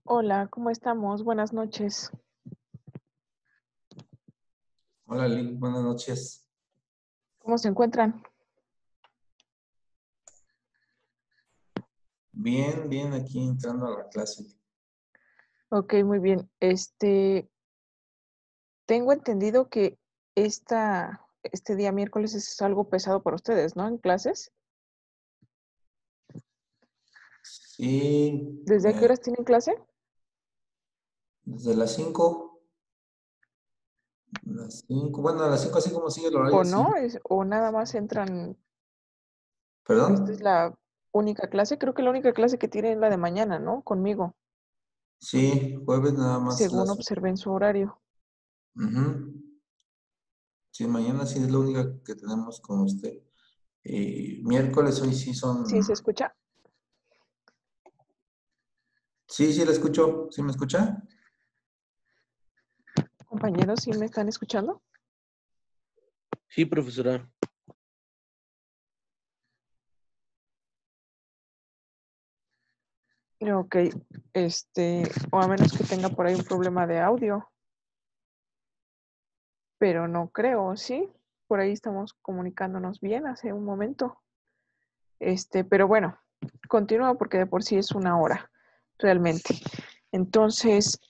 Hola, ¿cómo estamos? Buenas noches. Hola, Lili, buenas noches. ¿Cómo se encuentran? Bien, bien, aquí entrando a la clase. Ok, muy bien. Tengo entendido que este día miércoles es algo pesado para ustedes, ¿no? En clases. Sí, ¿Desde qué horas tienen clase? desde las 5, bueno, a las 5 así como sigue el ¿O horario, sí. no? ¿O nada más entran? ¿Perdón? Esta es la única clase. Creo que la única clase que tienen es la de mañana, ¿no? Conmigo, Sí, jueves nada más según las... observé en su horario. Ujú. Sí, mañana sí es la única que tenemos con usted. Miércoles hoy sí ¿Sí son... se escucha? Sí, sí la escucho. ¿Sí me escucha? Compañeros, ¿sí me están escuchando? Sí, profesora. Ok, o a menos que tenga por ahí un problema de audio. Pero no creo, ¿sí? Por ahí estamos comunicándonos bien hace un momento. Pero bueno, continúa porque de por sí es una hora, realmente. Entonces,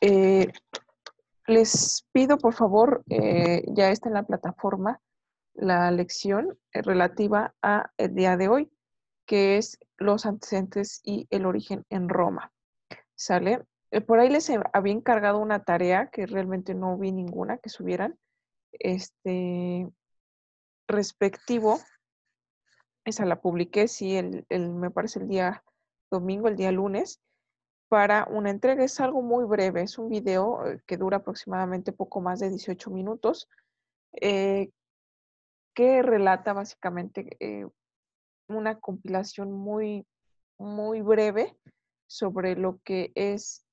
les pido por favor, ya está en la plataforma la lección relativa a el día de hoy, que es los antecedentes y el origen en Roma. ¿Sale? Por ahí les había encargado una tarea que realmente no vi ninguna que subieran. Este, respectivo, esa la publiqué, sí, me parece el día domingo, el día lunes, para una entrega. Es algo muy breve, es un video que dura aproximadamente poco más de 18 minutos, eh, que relata básicamente una compilación muy, muy breve sobre lo que es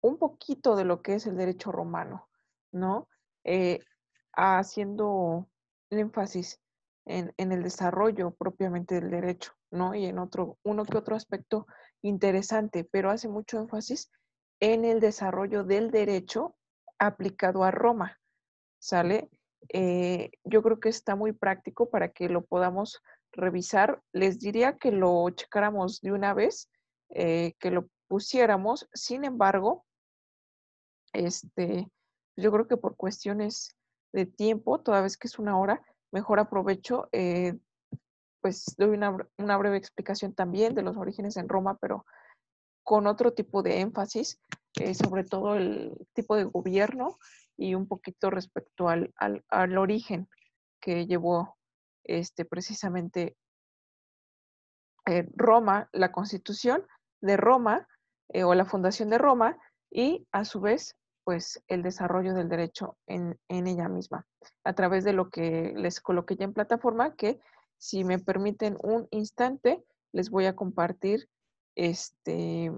un poquito de lo que es el derecho romano, ¿no? Eh, haciendo énfasis en el desarrollo propiamente del derecho, ¿no? Y en uno que otro aspecto interesante, pero hace mucho énfasis en el desarrollo del derecho aplicado a Roma, ¿sale? Yo creo que está muy práctico para que lo podamos revisar. Les diría que lo checáramos de una vez, que lo pusiéramos. Sin embargo, yo creo que por cuestiones de tiempo, toda vez que es una hora, mejor aprovecho, pues doy una breve explicación también de los orígenes en Roma, pero con otro tipo de énfasis, sobre todo el tipo de gobierno y un poquito respecto al origen que llevó precisamente Roma, la constitución de Roma, o la fundación de Roma, y a su vez, pues el desarrollo del derecho en ella misma, a través de lo que les coloqué ya en plataforma, que si me permiten un instante, les voy a compartir este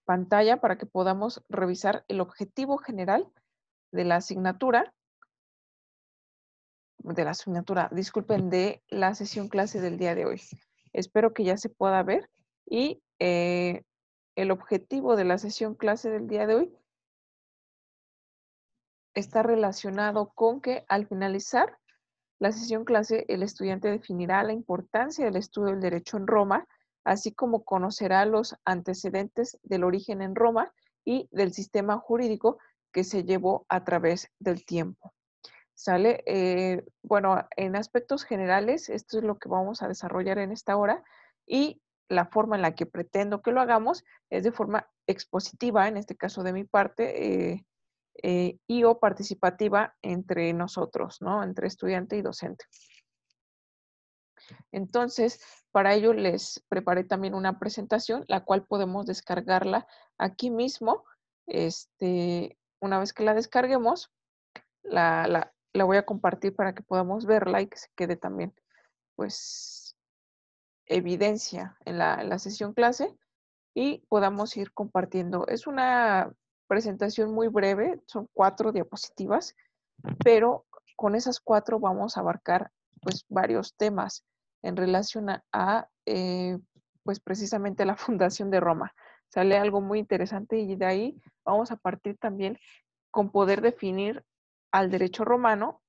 pantalla para que podamos revisar el objetivo general de disculpen, de la sesión clase del día de hoy. Espero que ya se pueda ver y el objetivo de la sesión clase del día de hoy está relacionado con que al finalizar la sesión clase, el estudiante definirá la importancia del estudio del derecho en Roma, así como conocerá los antecedentes del origen en Roma y del sistema jurídico que se llevó a través del tiempo. ¿Sale? Bueno, en aspectos generales, esto es lo que vamos a desarrollar en esta hora y la forma en la que pretendo que lo hagamos es de forma expositiva, en este caso de mi parte, y o participativa entre nosotros, ¿no? Entre estudiante y docente. Entonces, para ello les preparé también una presentación, la cual podemos descargarla aquí mismo. Una vez que la descarguemos, la voy a compartir para que podamos verla y que se quede también, pues, evidencia en la sesión clase y podamos ir compartiendo. Es una presentación muy breve, son 4 diapositivas, pero con esas 4 vamos a abarcar pues varios temas en relación pues precisamente la fundación de Roma, Sale algo muy interesante y de ahí vamos a partir también con poder definir al derecho romano.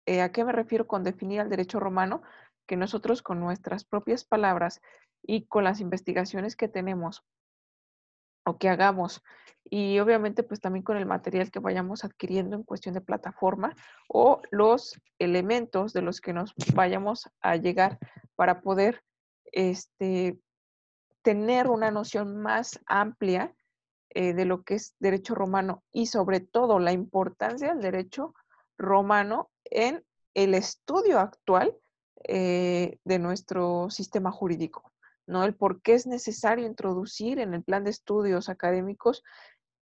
¿A qué me refiero con definir al derecho romano? Que nosotros con nuestras propias palabras y con las investigaciones que tenemos o que hagamos, y obviamente pues también con el material que vayamos adquiriendo en cuestión de plataforma o los elementos de los que nos vayamos a llegar para poder tener una noción más amplia de lo que es derecho romano y sobre todo la importancia del derecho romano en el estudio actual de nuestro sistema jurídico, ¿no? El por qué es necesario introducir en el plan de estudios académicos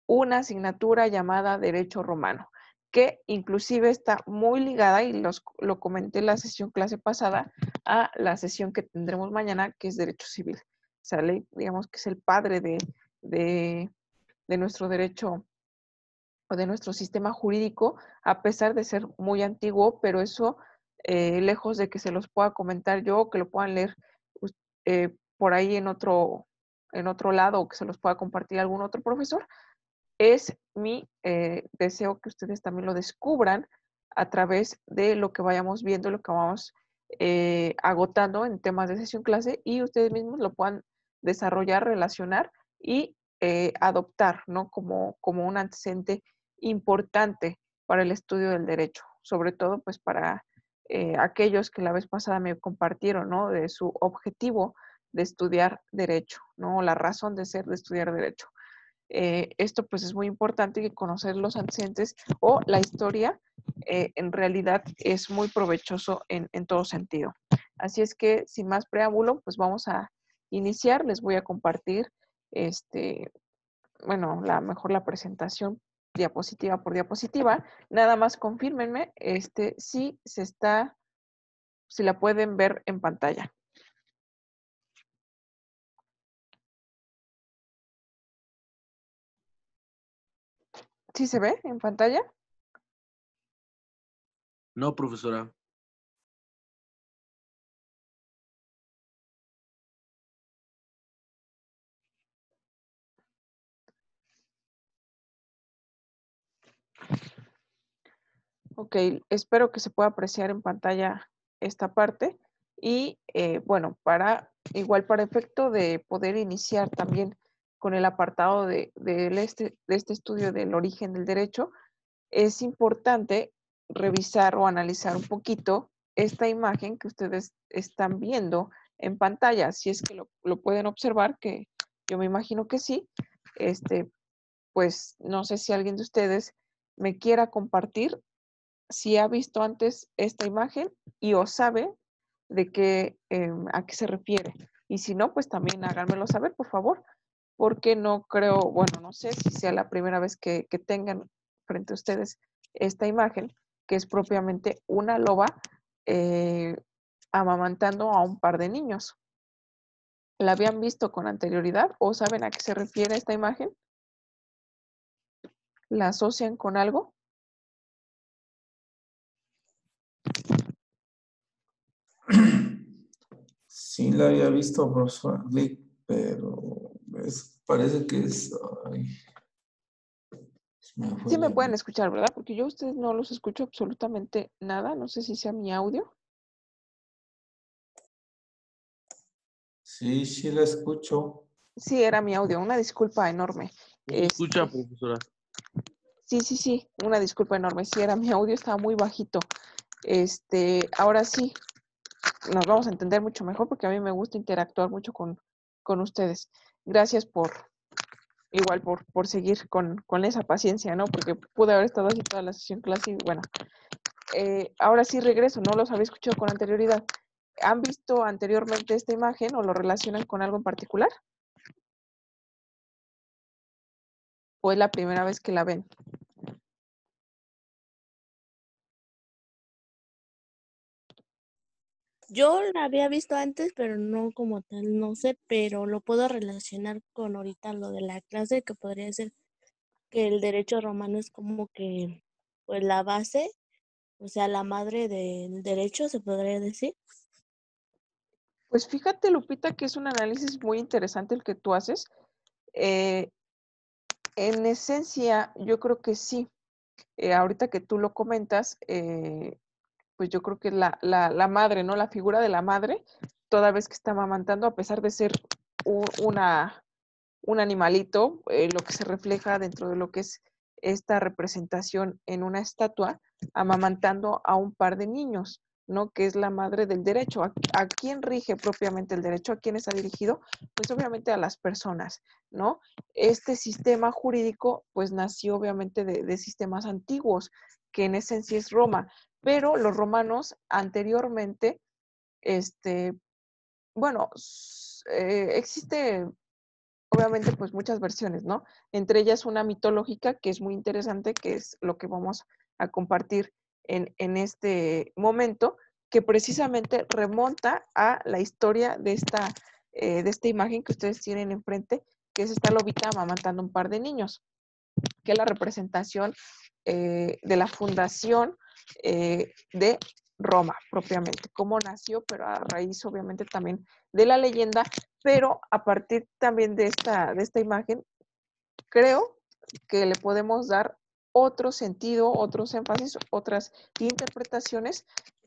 una asignatura llamada Derecho Romano, que inclusive está muy ligada, y lo comenté en la sesión clase pasada, a la sesión que tendremos mañana, que es Derecho Civil. ¿Sale? Digamos que es el padre de, de nuestro derecho o de nuestro sistema jurídico, a pesar de ser muy antiguo, pero eso, lejos de que se los pueda comentar yo, que lo puedan leer por ahí en otro lado, o que se los pueda compartir algún otro profesor, es mi deseo que ustedes también lo descubran a través de lo que vayamos viendo, lo que vamos agotando en temas de sesión clase, y ustedes mismos lo puedan desarrollar, relacionar y adoptar, ¿no? Como un antecedente importante para el estudio del derecho, sobre todo pues para aquellos que la vez pasada me compartieron, ¿no? De su objetivo de estudiar derecho, ¿no? La razón de ser de estudiar derecho. Esto pues es muy importante, que conocer los antecedentes o la historia en realidad es muy provechoso en todo sentido. Así es que sin más preámbulo, pues vamos a iniciar. Les voy a compartir bueno, mejor la presentación diapositiva por diapositiva. Nada más confírmenme si la pueden ver en pantalla. ¿Sí se ve en pantalla? No, profesora. Ok, espero que se pueda apreciar en pantalla esta parte. Y bueno, igual para efecto de poder iniciar también con el apartado de este estudio del origen del derecho, es importante revisar o analizar un poquito esta imagen que ustedes están viendo en pantalla. Si es que lo pueden observar, que yo me imagino que sí. Pues no sé si alguien de ustedes me quiera compartir si ha visto antes esta imagen y o sabe a qué se refiere. Y si no, pues también háganmelo saber, por favor, porque no creo, bueno, no sé si sea la primera vez que tengan frente a ustedes esta imagen, que es propiamente una loba eh, amamantando a un par de niños. ¿La habían visto con anterioridad o saben a qué se refiere esta imagen? ¿La asocian con algo? Sí la había visto, profesor Rick, pero parece que es... ay, se me fue Sí me la... pueden escuchar, ¿verdad? Porque yo a ustedes no los escucho absolutamente nada. No sé si sea mi audio. Sí, sí la escucho. Sí, era mi audio. Una disculpa enorme. No se escucha, Este, profesora. sí. Una disculpa enorme. Sí, era mi audio, estaba muy bajito. Ahora sí, nos vamos a entender mucho mejor porque a mí me gusta interactuar mucho con ustedes. Gracias por seguir con esa paciencia, ¿no? Porque pude haber estado así toda la sesión clase y bueno, ahora sí regreso, no los había escuchado con anterioridad. ¿Han visto anteriormente esta imagen o lo relacionan con algo en particular? ¿O es la primera vez que la ven? Yo la había visto antes, pero no como tal, no sé, pero lo puedo relacionar con ahorita lo de la clase, que podría ser que el derecho romano es como que, pues la base, o sea, la madre del derecho, se podría decir. Pues fíjate, Lupita, que es un análisis muy interesante el que tú haces. En esencia, yo creo que sí. Ahorita que tú lo comentas, pues yo creo que la madre, ¿no? La figura de la madre, toda vez que está amamantando, a pesar de ser un animalito, lo que se refleja dentro de lo que es esta representación en una estatua, amamantando a un par de niños, ¿no? Que es la madre del derecho. ¿A quién rige propiamente el derecho? ¿A quién está dirigido? Pues obviamente a las personas, ¿no? Este sistema jurídico, pues nació obviamente de sistemas antiguos, que en esencia es Roma, pero los romanos anteriormente, bueno, existe obviamente pues muchas versiones, ¿no? Entre ellas una mitológica que es muy interesante, que es lo que vamos a compartir en este momento, que precisamente remonta a la historia de esta imagen que ustedes tienen enfrente, que es esta lobita amamantando un par de niños, que es la representación de la fundación de Roma propiamente, cómo nació, pero a raíz obviamente también de la leyenda, pero a partir también de esta imagen, creo que le podemos dar otro sentido, otros énfasis, otras interpretaciones.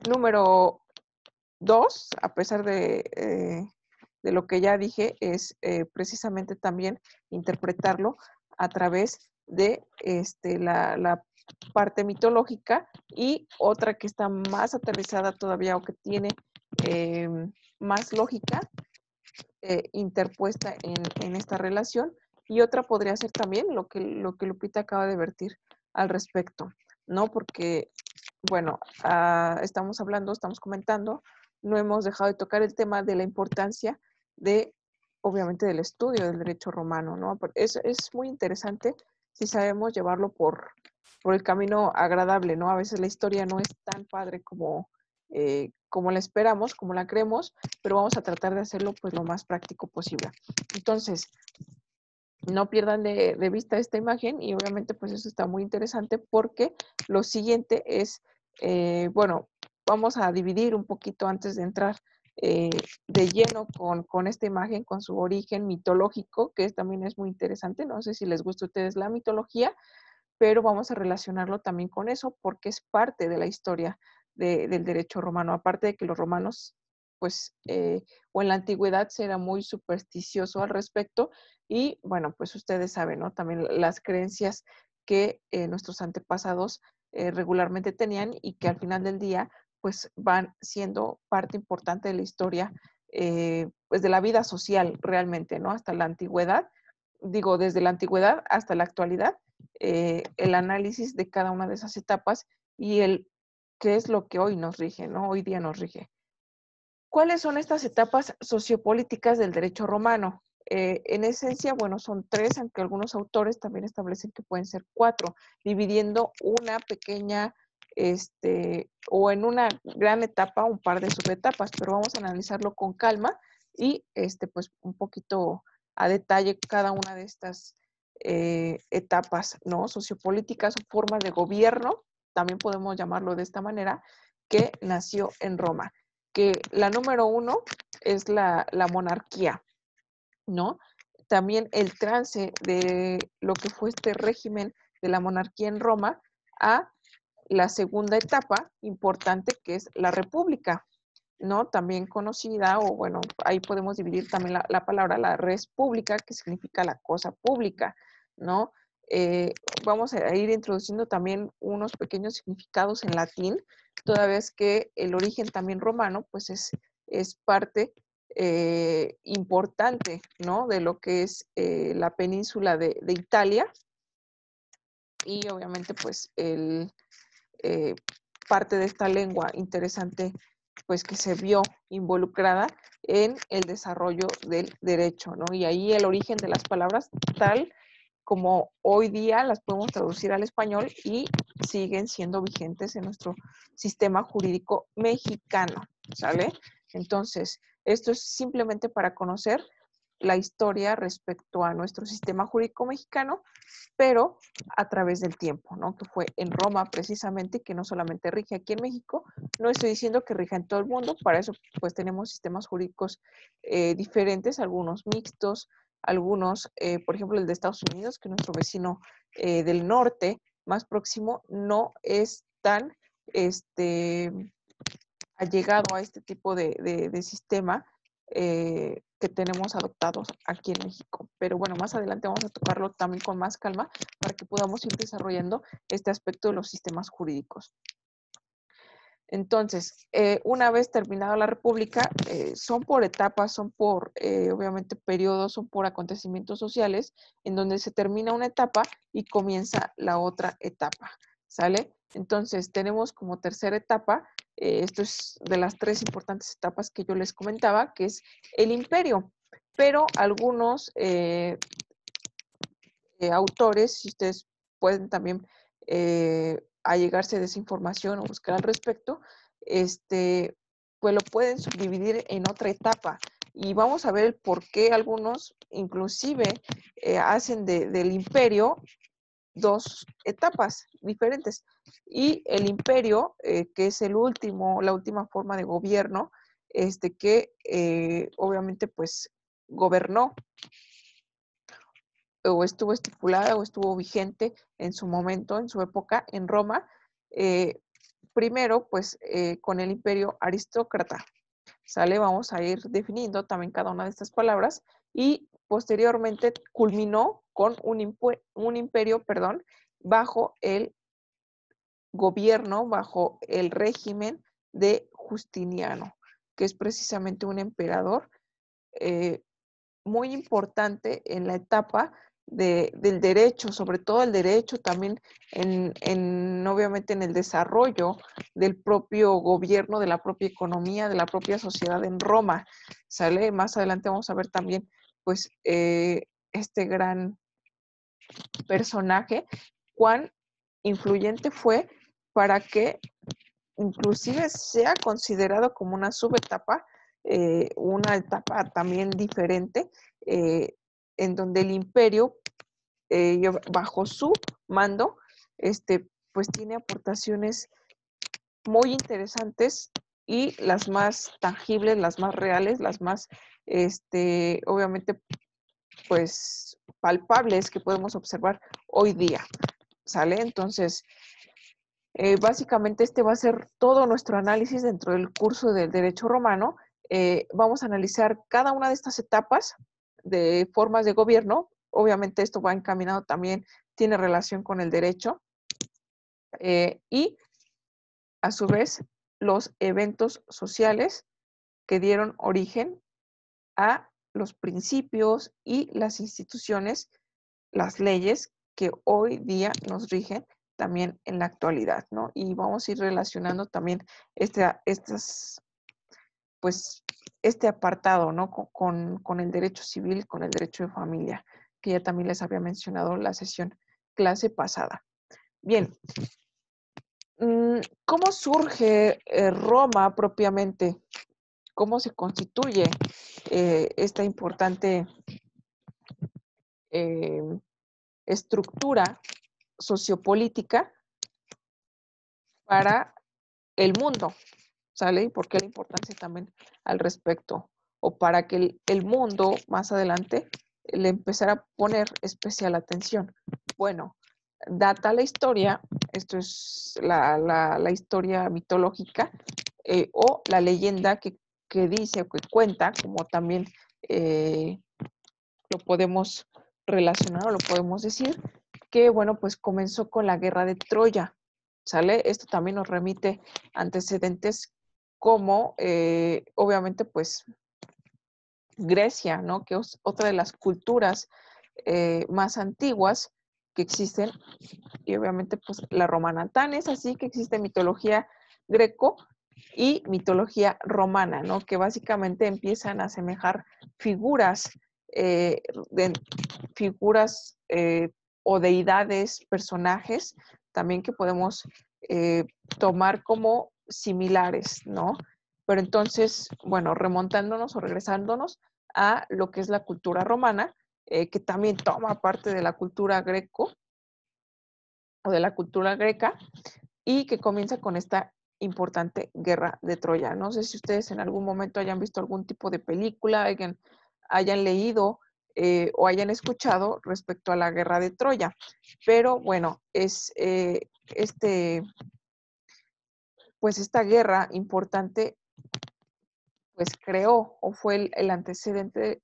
Número 2, a pesar de lo que ya dije, es precisamente también interpretarlo a través de la parte mitológica, y otra que está más aterrizada todavía o que tiene eh, más lógica interpuesta en esta relación, y otra podría ser también lo que Lupita acaba de vertir al respecto, ¿no? Porque, bueno, estamos hablando, estamos comentando, no hemos dejado de tocar el tema de la importancia de, obviamente, del estudio del derecho romano, ¿no? Es muy interesante si sabemos llevarlo por el camino agradable, ¿no? A veces la historia no es tan padre como la esperamos, como la creemos, pero vamos a tratar de hacerlo pues lo más práctico posible. Entonces, no pierdan de vista esta imagen, y obviamente pues eso está muy interesante, porque lo siguiente es, bueno, vamos a dividir un poquito antes de entrar de lleno con esta imagen, con su origen mitológico, que también es muy interesante. No sé si les gusta a ustedes la mitología, pero vamos a relacionarlo también con eso, porque es parte de la historia del derecho romano, aparte de que los romanos, pues, o en la antigüedad se era muy supersticioso al respecto, y bueno, pues ustedes saben, ¿no? También las creencias que nuestros antepasados regularmente tenían, y que al final del día, pues van siendo parte importante de la historia, pues de la vida social realmente, ¿no? Hasta la antigüedad, digo, desde la antigüedad hasta la actualidad, el análisis de cada una de esas etapas y el qué es lo que hoy nos rige, ¿no? Hoy día nos rige. ¿Cuáles son estas etapas sociopolíticas del derecho romano? En esencia, bueno, son 3, aunque algunos autores también establecen que pueden ser 4, dividiendo una pequeña, o en una gran etapa, un par de subetapas, pero vamos a analizarlo con calma y, pues, un poquito a detalle cada una de estas etapas, ¿no? Sociopolíticas o formas de gobierno, también podemos llamarlo de esta manera, que nació en Roma. Que la número 1 es la monarquía, ¿no? También el trance de lo que fue este régimen de la monarquía en Roma a la segunda etapa importante, que es la república, ¿no? También conocida, o bueno, ahí podemos dividir también la palabra, la res pública, que significa la cosa pública, ¿no? Vamos a ir introduciendo también unos pequeños significados en latín, toda vez que el origen también romano, pues es parte importante, ¿no? De lo que es la península de Italia, y obviamente pues parte de esta lengua interesante, pues que se vio involucrada en el desarrollo del derecho, ¿no? Y ahí el origen de las palabras, tal como hoy día las podemos traducir al español, y siguen siendo vigentes en nuestro sistema jurídico mexicano, ¿sale? Entonces, esto es simplemente para conocer la historia respecto a nuestro sistema jurídico mexicano, pero a través del tiempo, ¿no? Que fue en Roma precisamente, que no solamente rige aquí en México, no estoy diciendo que rija en todo el mundo, para eso pues tenemos sistemas jurídicos diferentes, algunos mixtos, algunos, por ejemplo, el de Estados Unidos, que es nuestro vecino del norte, más próximo, no es tan allegado a este tipo de sistema que tenemos adoptados aquí en México. Pero bueno, más adelante vamos a tocarlo también con más calma para que podamos ir desarrollando este aspecto de los sistemas jurídicos. Entonces, una vez terminada la República, son por etapas, son por, obviamente, periodos, son por acontecimientos sociales, en donde se termina una etapa y comienza la otra etapa, ¿sale? Entonces, tenemos como tercera etapa, esto es de las 3 importantes etapas que yo les comentaba, que es el imperio. Pero algunos autores, si ustedes pueden también allegarse de esa información o buscar al respecto, pues lo pueden subdividir en otra etapa. Y vamos a ver por qué algunos inclusive hacen del imperio 2 etapas diferentes. Y el imperio, que es la última forma de gobierno, que obviamente pues gobernó o estuvo estipulada o estuvo vigente en su momento, en su época, en Roma, primero pues con el imperio aristócrata, ¿sale? Vamos a ir definiendo también cada una de estas palabras y posteriormente culminó con un imperio, bajo el gobierno, bajo el régimen de Justiniano, que es precisamente un emperador muy importante en la etapa del derecho, sobre todo el derecho también obviamente en el desarrollo del propio gobierno, de la propia economía, de la propia sociedad en Roma, ¿sale? Más adelante vamos a ver también pues este gran personaje, cuán influyente fue para que inclusive sea considerado como una subetapa, una etapa también diferente, en donde el imperio, bajo su mando, pues tiene aportaciones muy interesantes y las más tangibles, las más reales, las más, obviamente, pues palpables que podemos observar hoy día, ¿sale? Entonces, básicamente este va a ser todo nuestro análisis dentro del curso del Derecho Romano. Vamos a analizar cada una de estas etapas de formas de gobierno. Obviamente esto va encaminado también, tiene relación con el derecho. Y a su vez los eventos sociales que dieron origen a los principios y las instituciones, las leyes que hoy día nos rigen también en la actualidad, ¿no? Y vamos a ir relacionando también pues, este apartado, ¿no? Con el derecho civil, con el derecho de familia, que ya también les había mencionado en la sesión clase pasada. Bien, ¿cómo surge Roma propiamente? ¿Cómo se constituye esta importante estructura sociopolítica para el mundo? ¿Sale? ¿Y por qué la importancia también al respecto? O para que el mundo más adelante le empezara a poner especial atención. Bueno, data la historia, esto es la historia mitológica o la leyenda que dice o que cuenta, como también lo podemos relacionar o lo podemos decir, que bueno, pues comenzó con la guerra de Troya, ¿sale? Esto también nos remite antecedentes como, obviamente, pues Grecia, ¿no? Que es otra de las culturas más antiguas que existen, y obviamente, pues la romana. Tan es así que existe mitología greco y mitología romana, ¿no? Que básicamente empiezan a asemejar figuras, figuras o deidades, personajes, también que podemos tomar como similares, ¿no? Pero entonces, bueno, remontándonos o regresándonos a lo que es la cultura romana, que también toma parte de la cultura greco o de la cultura greca, y que comienza con esta importante guerra de Troya. No sé si ustedes en algún momento hayan visto algún tipo de película, hayan leído o hayan escuchado respecto a la guerra de Troya. Pero bueno, pues esta guerra importante pues creó o fue el antecedente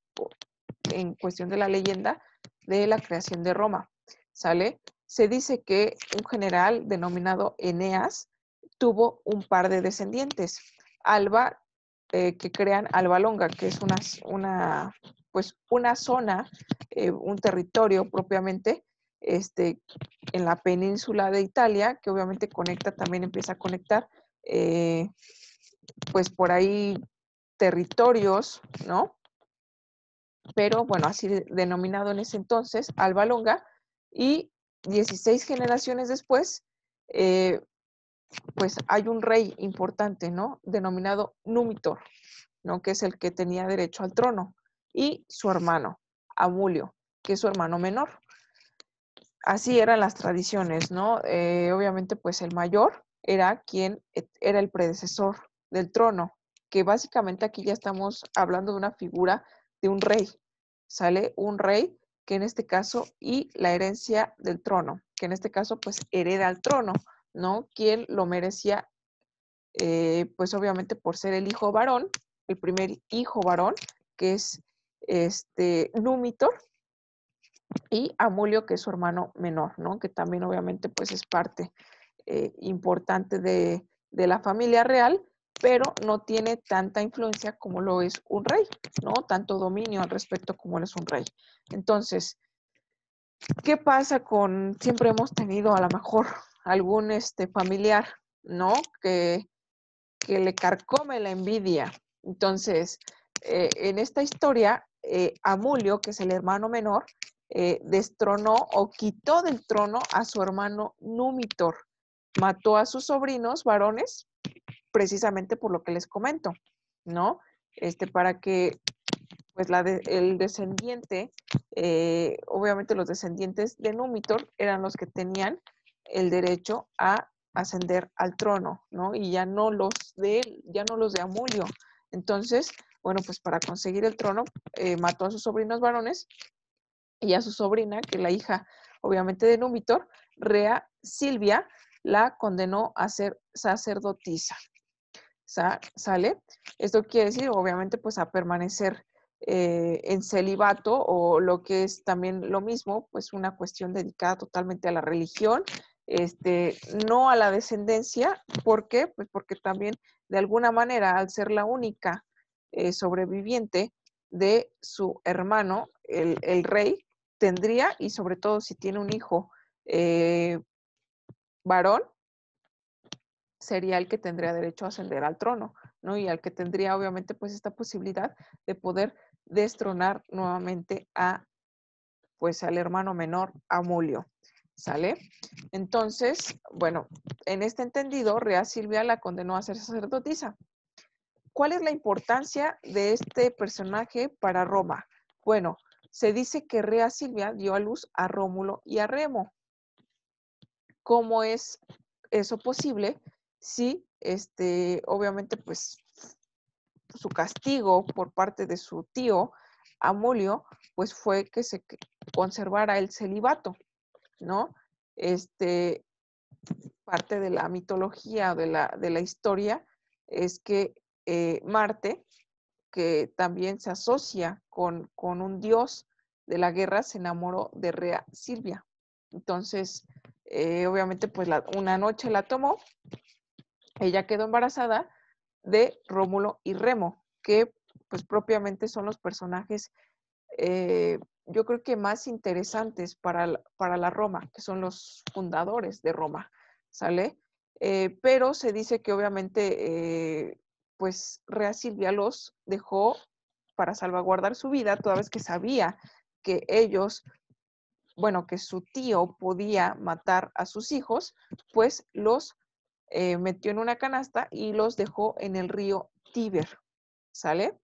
en cuestión de la leyenda de la creación de Roma, ¿sale? Se dice que un general denominado Eneas tuvo un par de descendientes, Alba, que crean Alba Longa, que es una zona, un territorio propiamente, en la península de Italia, que obviamente también empieza a conectar, pues por ahí territorios, ¿no? Pero bueno, así denominado en ese entonces, Alba Longa, y 16 generaciones después, pues hay un rey importante, ¿no? Denominado Númitor, ¿no? Que es el que tenía derecho al trono, y su hermano, Amulio, que es su hermano menor. Así eran las tradiciones, ¿no? Obviamente, pues el mayor era quien era el predecesor del trono, que básicamente aquí ya estamos hablando de una figura de un rey, ¿sale? Un rey que en este caso, y la herencia del trono, que en este caso, pues hereda el trono, ¿no? Quien lo merecía, pues obviamente por ser el hijo varón, el primer hijo varón, que es Númitor, y Amulio, que es su hermano menor, ¿no? Que también obviamente pues es parte importante de la familia real, pero no tiene tanta influencia como lo es un rey, ¿no? Tanto dominio al respecto como lo es un rey. Entonces, ¿qué pasa siempre hemos tenido a lo mejor algún familiar, ¿no? Que le carcome la envidia. Entonces, en esta historia, Amulio, que es el hermano menor, destronó o quitó del trono a su hermano Númitor. Mató a sus sobrinos varones, precisamente por lo que les comento, ¿no? Para que pues el descendiente, obviamente los descendientes de Númitor eran los que tenían el derecho a ascender al trono, ¿no? Y ya no los de él, ya no los de Amulio. Entonces, bueno, pues para conseguir el trono, mató a sus sobrinos varones y a su sobrina, que es la hija, obviamente, de Númitor, Rea Silvia, la condenó a ser sacerdotisa. ¿Sale? Esto quiere decir, obviamente, pues a permanecer en celibato, o lo que es también lo mismo, pues una cuestión dedicada totalmente a la religión, no a la descendencia. ¿Por qué? Pues porque también de alguna manera, al ser la única sobreviviente de su hermano, el rey, tendría, y sobre todo si tiene un hijo varón, sería el que tendría derecho a ascender al trono, ¿no? Y al que tendría obviamente pues esta posibilidad de poder destronar nuevamente pues al hermano menor, Amulio, ¿sale? Entonces, bueno, en este entendido, Rea Silvia la condenó a ser sacerdotisa. ¿Cuál es la importancia de este personaje para Roma? Bueno, se dice que Rea Silvia dio a luz a Rómulo y a Remo. ¿Cómo es eso posible? Sí, obviamente, pues su castigo por parte de su tío Amulio, pues fue que se conservara el celibato, ¿no? Parte de la mitología o de la historia es que Marte, que también se asocia con un dios de la guerra, se enamoró de Rea Silvia. Entonces, obviamente, pues una noche la tomó, ella quedó embarazada de Rómulo y Remo, que pues propiamente son los personajes, yo creo que más interesantes para la Roma, que son los fundadores de Roma, ¿sale? Pero se dice que obviamente, pues Rea Silvia los dejó para salvaguardar su vida, toda vez que sabía que bueno, que su tío podía matar a sus hijos, pues los metió en una canasta y los dejó en el río Tíber, ¿sale?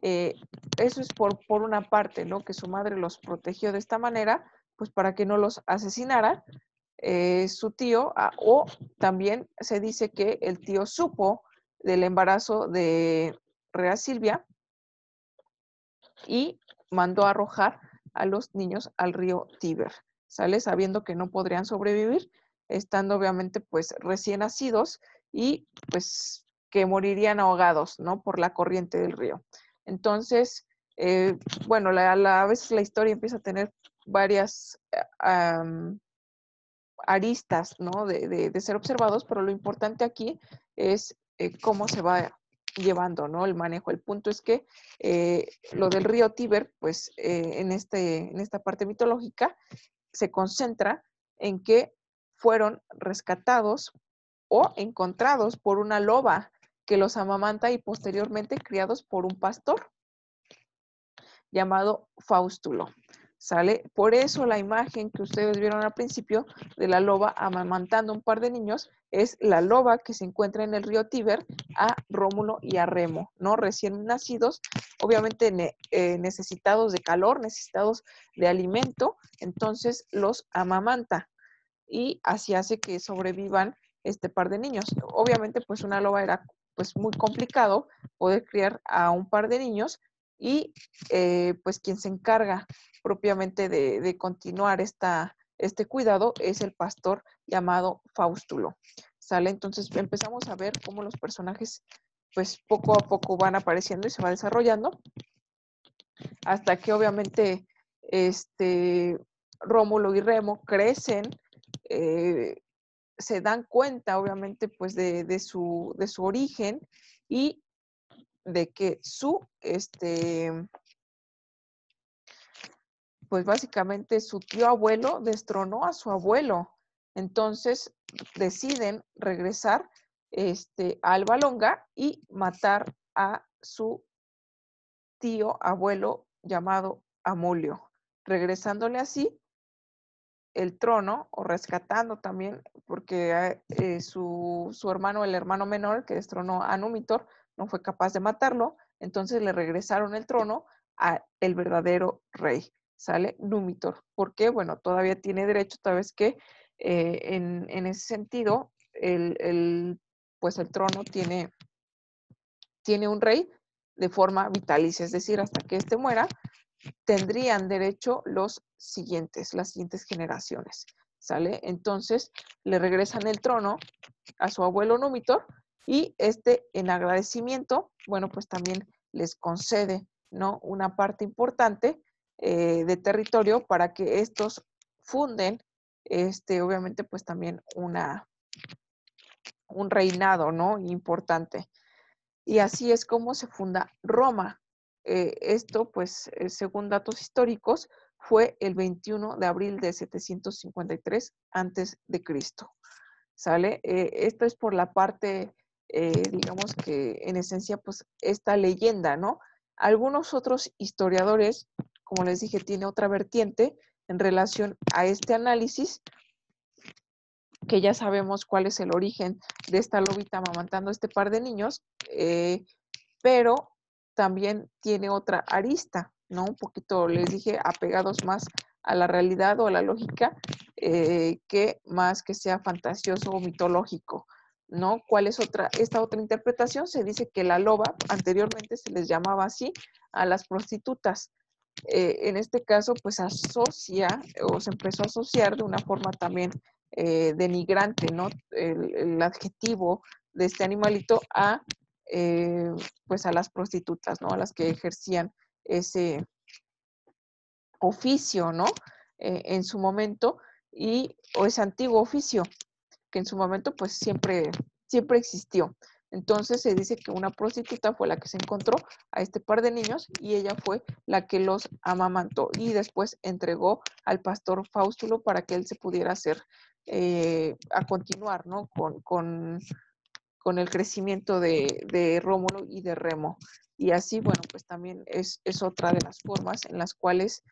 Eso es por una parte, ¿no? Que su madre los protegió de esta manera, pues para que no los asesinara su tío, o también se dice que el tío supo del embarazo de Rea Silvia y mandó arrojar a los niños al río Tíber, ¿sale? Sabiendo que no podrían sobrevivir, estando obviamente pues recién nacidos y pues que morirían ahogados, ¿no? Por la corriente del río. Entonces, bueno, a veces la historia empieza a tener varias aristas, ¿no? De ser observados, pero lo importante aquí es cómo se va llevando, ¿no? El manejo. El punto es que lo del río Tíber, pues en esta parte mitológica, se concentra en que fueron rescatados o encontrados por una loba que los amamanta y posteriormente criados por un pastor llamado Faustulo. ¿Sale? Por eso la imagen que ustedes vieron al principio de la loba amamantando un par de niños es la loba que se encuentra en el río Tíber a Rómulo y a Remo, ¿no? Recién nacidos, obviamente necesitados de calor, necesitados de alimento, entonces los amamanta y así hace que sobrevivan este par de niños. Obviamente, pues una loba era pues muy complicado poder criar a un par de niños y pues quien se encarga propiamente de continuar este cuidado es el pastor llamado Faustulo. ¿Sale? Entonces empezamos a ver cómo los personajes pues poco a poco van apareciendo y se va desarrollando hasta que obviamente Rómulo y Remo crecen, se dan cuenta obviamente pues de su origen y de que pues básicamente su tío abuelo destronó a su abuelo. Entonces deciden regresar a Alba Longa y matar a su tío abuelo llamado Amulio, regresándole así el trono o rescatando también, porque su hermano, el hermano menor que destronó a Númitor, no fue capaz de matarlo, entonces le regresaron el trono a el verdadero rey, ¿sale? Númitor. ¿Por qué? Bueno, todavía tiene derecho, tal vez que en ese sentido, pues el trono tiene un rey de forma vitalicia, es decir, hasta que éste muera, tendrían derecho las siguientes generaciones, ¿sale? Entonces le regresan el trono a su abuelo Númitor y en agradecimiento, bueno, pues también les concede, ¿no? Una parte importante de territorio para que estos funden, obviamente, pues también un reinado, ¿no? Importante. Y así es como se funda Roma. Esto, pues, según datos históricos, fue el 21 de abril de 753 antes de Cristo. ¿Sale? Esto es por la parte, digamos que en esencia, pues, esta leyenda, ¿no? Algunos otros historiadores, como les dije, tiene otra vertiente en relación a este análisis, que ya sabemos cuál es el origen de esta lobita amamantando este par de niños, pero también tiene otra arista, ¿no? Un poquito, les dije, apegados más a la realidad o a la lógica, que más que sea fantasioso o mitológico, ¿no? ¿Cuál es esta otra interpretación? Se dice que la loba, anteriormente se les llamaba así a las prostitutas. En este caso, pues asocia o se empezó a asociar de una forma también denigrante, ¿no? El adjetivo de este animalito pues a las prostitutas, ¿no? A las que ejercían ese oficio, ¿no? En su momento, o ese antiguo oficio, que en su momento pues siempre existió. Entonces se dice que una prostituta fue la que se encontró a este par de niños y ella fue la que los amamantó y después entregó al pastor Faustulo para que él se pudiera hacer, a continuar, ¿no? Con el crecimiento de Rómulo y de Remo. Y así, bueno, pues también es otra de las formas en las cuales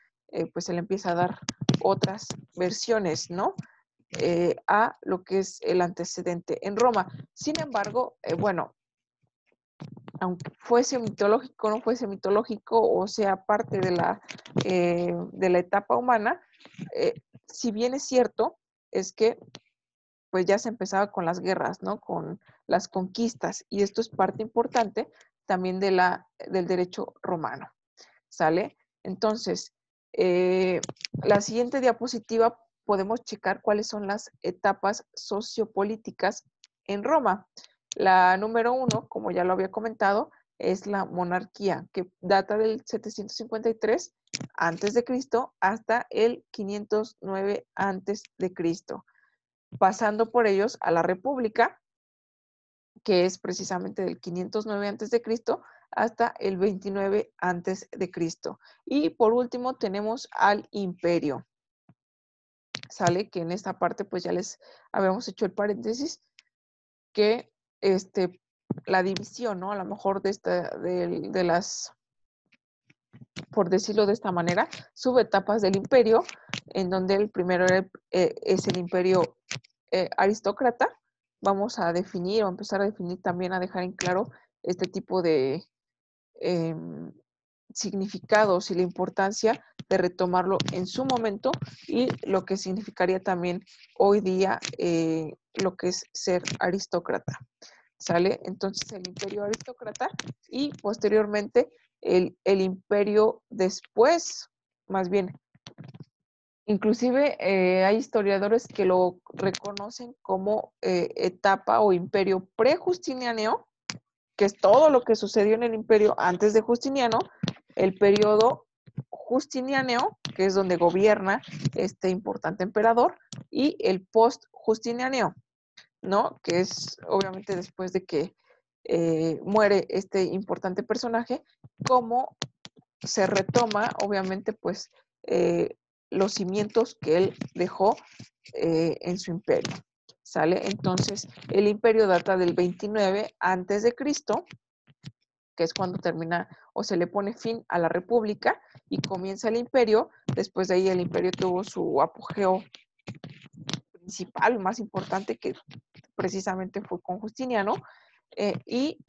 pues se le empieza a dar otras versiones, ¿no? A lo que es el antecedente en Roma. Sin embargo, bueno, aunque fuese mitológico, no fuese mitológico, o sea, parte de la etapa humana, si bien es cierto, es que pues ya se empezaba con las guerras, ¿no? Con las conquistas, y esto es parte importante también del derecho romano, ¿sale? Entonces, la siguiente diapositiva podemos checar cuáles son las etapas sociopolíticas en Roma. La número 1, como ya lo había comentado, es la monarquía, que data del 753 antes de Cristo hasta el 509 antes de Cristo, pasando por ellos a la república, que es precisamente del 509 antes de Cristo hasta el 29 antes de Cristo. Y por último tenemos al imperio. Sale que en esta parte pues ya les habíamos hecho el paréntesis que la división, ¿no? A lo mejor de las, por decirlo de esta manera, subetapas del imperio, en donde el primero es el imperio aristócrata. Vamos a definir o empezar a definir también, a dejar en claro este tipo de significados y la importancia de retomarlo en su momento y lo que significaría también hoy día lo que es ser aristócrata. ¿Sale? Entonces el imperio aristócrata y posteriormente el imperio después, más bien, inclusive hay historiadores que lo reconocen como etapa o imperio prejustiniano, que es todo lo que sucedió en el imperio antes de Justiniano, el periodo justiniano, que es donde gobierna este importante emperador, y el post-justiniano, ¿no? Que es obviamente después de que muere este importante personaje, cómo se retoma, obviamente, pues, los cimientos que él dejó en su imperio. ¿Sale? Entonces, el imperio data del 29 antes de Cristo, que es cuando termina o se le pone fin a la república y comienza el imperio. Después de ahí el imperio tuvo su apogeo principal, más importante, que precisamente fue con Justiniano, y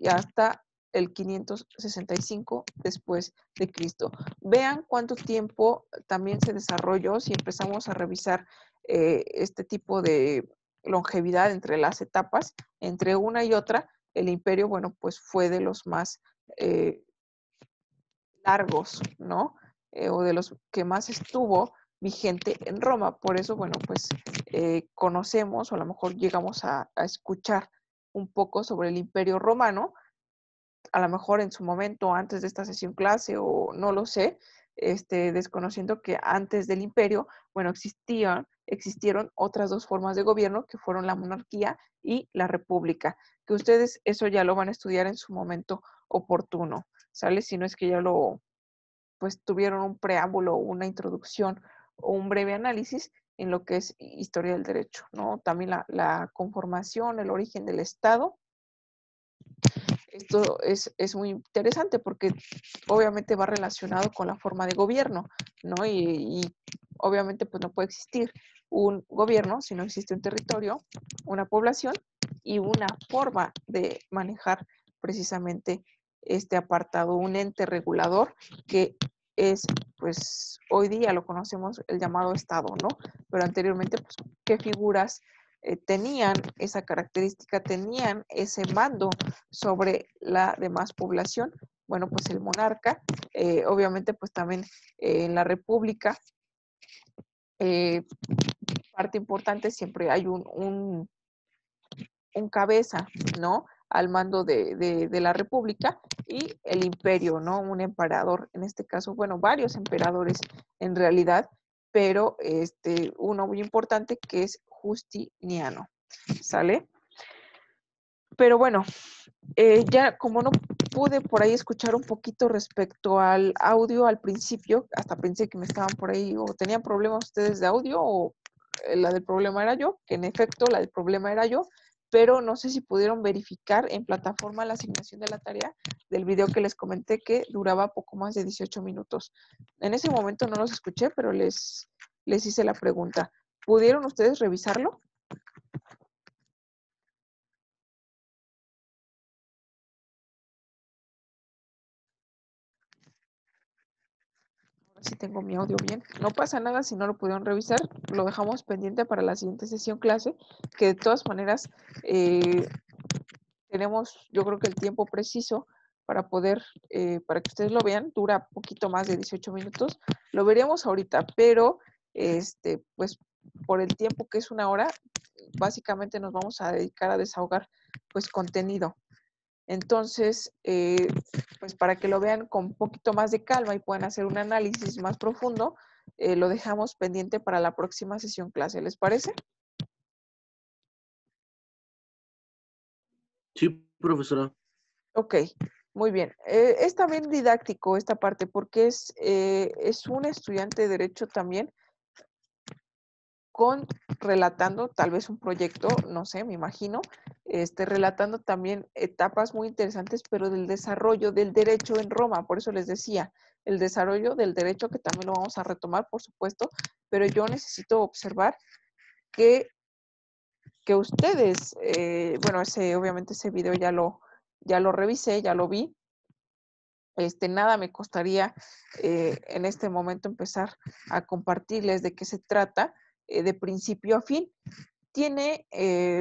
hasta el 565 después de Cristo. Vean cuánto tiempo también se desarrolló si empezamos a revisar este tipo de longevidad entre las etapas, entre una y otra. El imperio, bueno, pues fue de los más largos, ¿no? O de los que más estuvo vigente en Roma. Por eso, bueno, pues conocemos o a lo mejor llegamos a escuchar un poco sobre el Imperio Romano, a lo mejor en su momento antes de esta sesión clase o no lo sé, desconociendo que antes del imperio, bueno, existieron otras dos formas de gobierno que fueron la monarquía y la república, que ustedes eso ya lo van a estudiar en su momento oportuno, ¿sale? Si no es que ya lo, pues tuvieron un preámbulo, una introducción o un breve análisis en lo que es historia del derecho, ¿no? También la conformación, el origen del Estado. Esto es muy interesante porque obviamente va relacionado con la forma de gobierno, ¿no? Y obviamente pues no puede existir un gobierno si no existe un territorio, una población y una forma de manejar precisamente este apartado, un ente regulador que es, pues hoy día lo conocemos el llamado Estado, ¿no? Pero anteriormente, pues, ¿qué figuras tenían esa característica, tenían ese mando sobre la demás población? Bueno, pues el monarca, obviamente pues también en la república, parte importante, siempre hay un cabeza, ¿no? Al mando de la república y el imperio, ¿no? Un emperador, en este caso, bueno, varios emperadores en realidad, pero uno muy importante que es Justiniano, ¿sale? Pero bueno, ya como no pude por ahí escuchar un poquito respecto al audio al principio, hasta pensé que me estaban por ahí o tenían problemas ustedes de audio o la del problema era yo, que en efecto la del problema era yo, pero no sé si pudieron verificar en plataforma la asignación de la tarea del video que les comenté que duraba poco más de 18 minutos. En ese momento no los escuché, pero les hice la pregunta. ¿Pudieron ustedes revisarlo? Si tengo mi audio bien. No pasa nada si no lo pudieron revisar, lo dejamos pendiente para la siguiente sesión clase, que de todas maneras tenemos, yo creo que el tiempo preciso para poder, para que ustedes lo vean. Dura poquito más de 18 minutos. Lo veríamos ahorita, pero pues por el tiempo que es 1 hora, básicamente nos vamos a dedicar a desahogar pues contenido. Entonces, pues para que lo vean con un poquito más de calma y puedan hacer un análisis más profundo, lo dejamos pendiente para la próxima sesión clase. ¿Les parece? Sí, profesora. Ok, muy bien. Es también didáctico esta parte porque es un estudiante de Derecho también relatando tal vez un proyecto, no sé, me imagino, relatando también etapas muy interesantes, pero del desarrollo del derecho en Roma. Por eso les decía, el desarrollo del derecho, que también lo vamos a retomar, por supuesto, pero yo necesito observar que ustedes, bueno, obviamente ese video ya lo revisé, ya lo vi. Nada me costaría en este momento empezar a compartirles de qué se trata de principio a fin. Tiene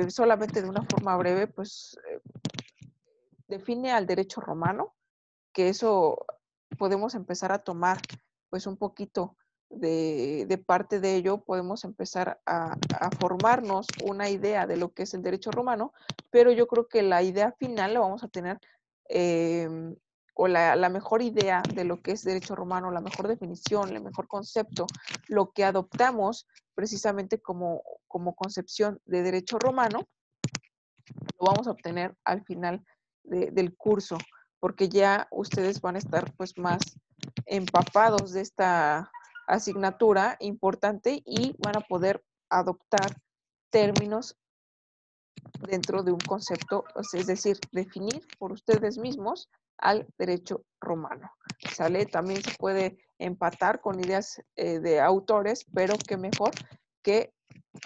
solamente de una forma breve, pues define al derecho romano, que eso podemos empezar a tomar pues un poquito de parte de ello, podemos empezar a formarnos una idea de lo que es el derecho romano, pero yo creo que la idea final la vamos a tener, o la mejor idea de lo que es derecho romano, la mejor definición, el mejor concepto, lo que adoptamos precisamente como concepción de derecho romano, lo vamos a obtener al final del curso, porque ya ustedes van a estar pues más empapados de esta asignatura importante y van a poder adoptar términos dentro de un concepto, es decir, definir por ustedes mismos al derecho romano. ¿Sale? También se puede empatar con ideas de autores, pero qué mejor que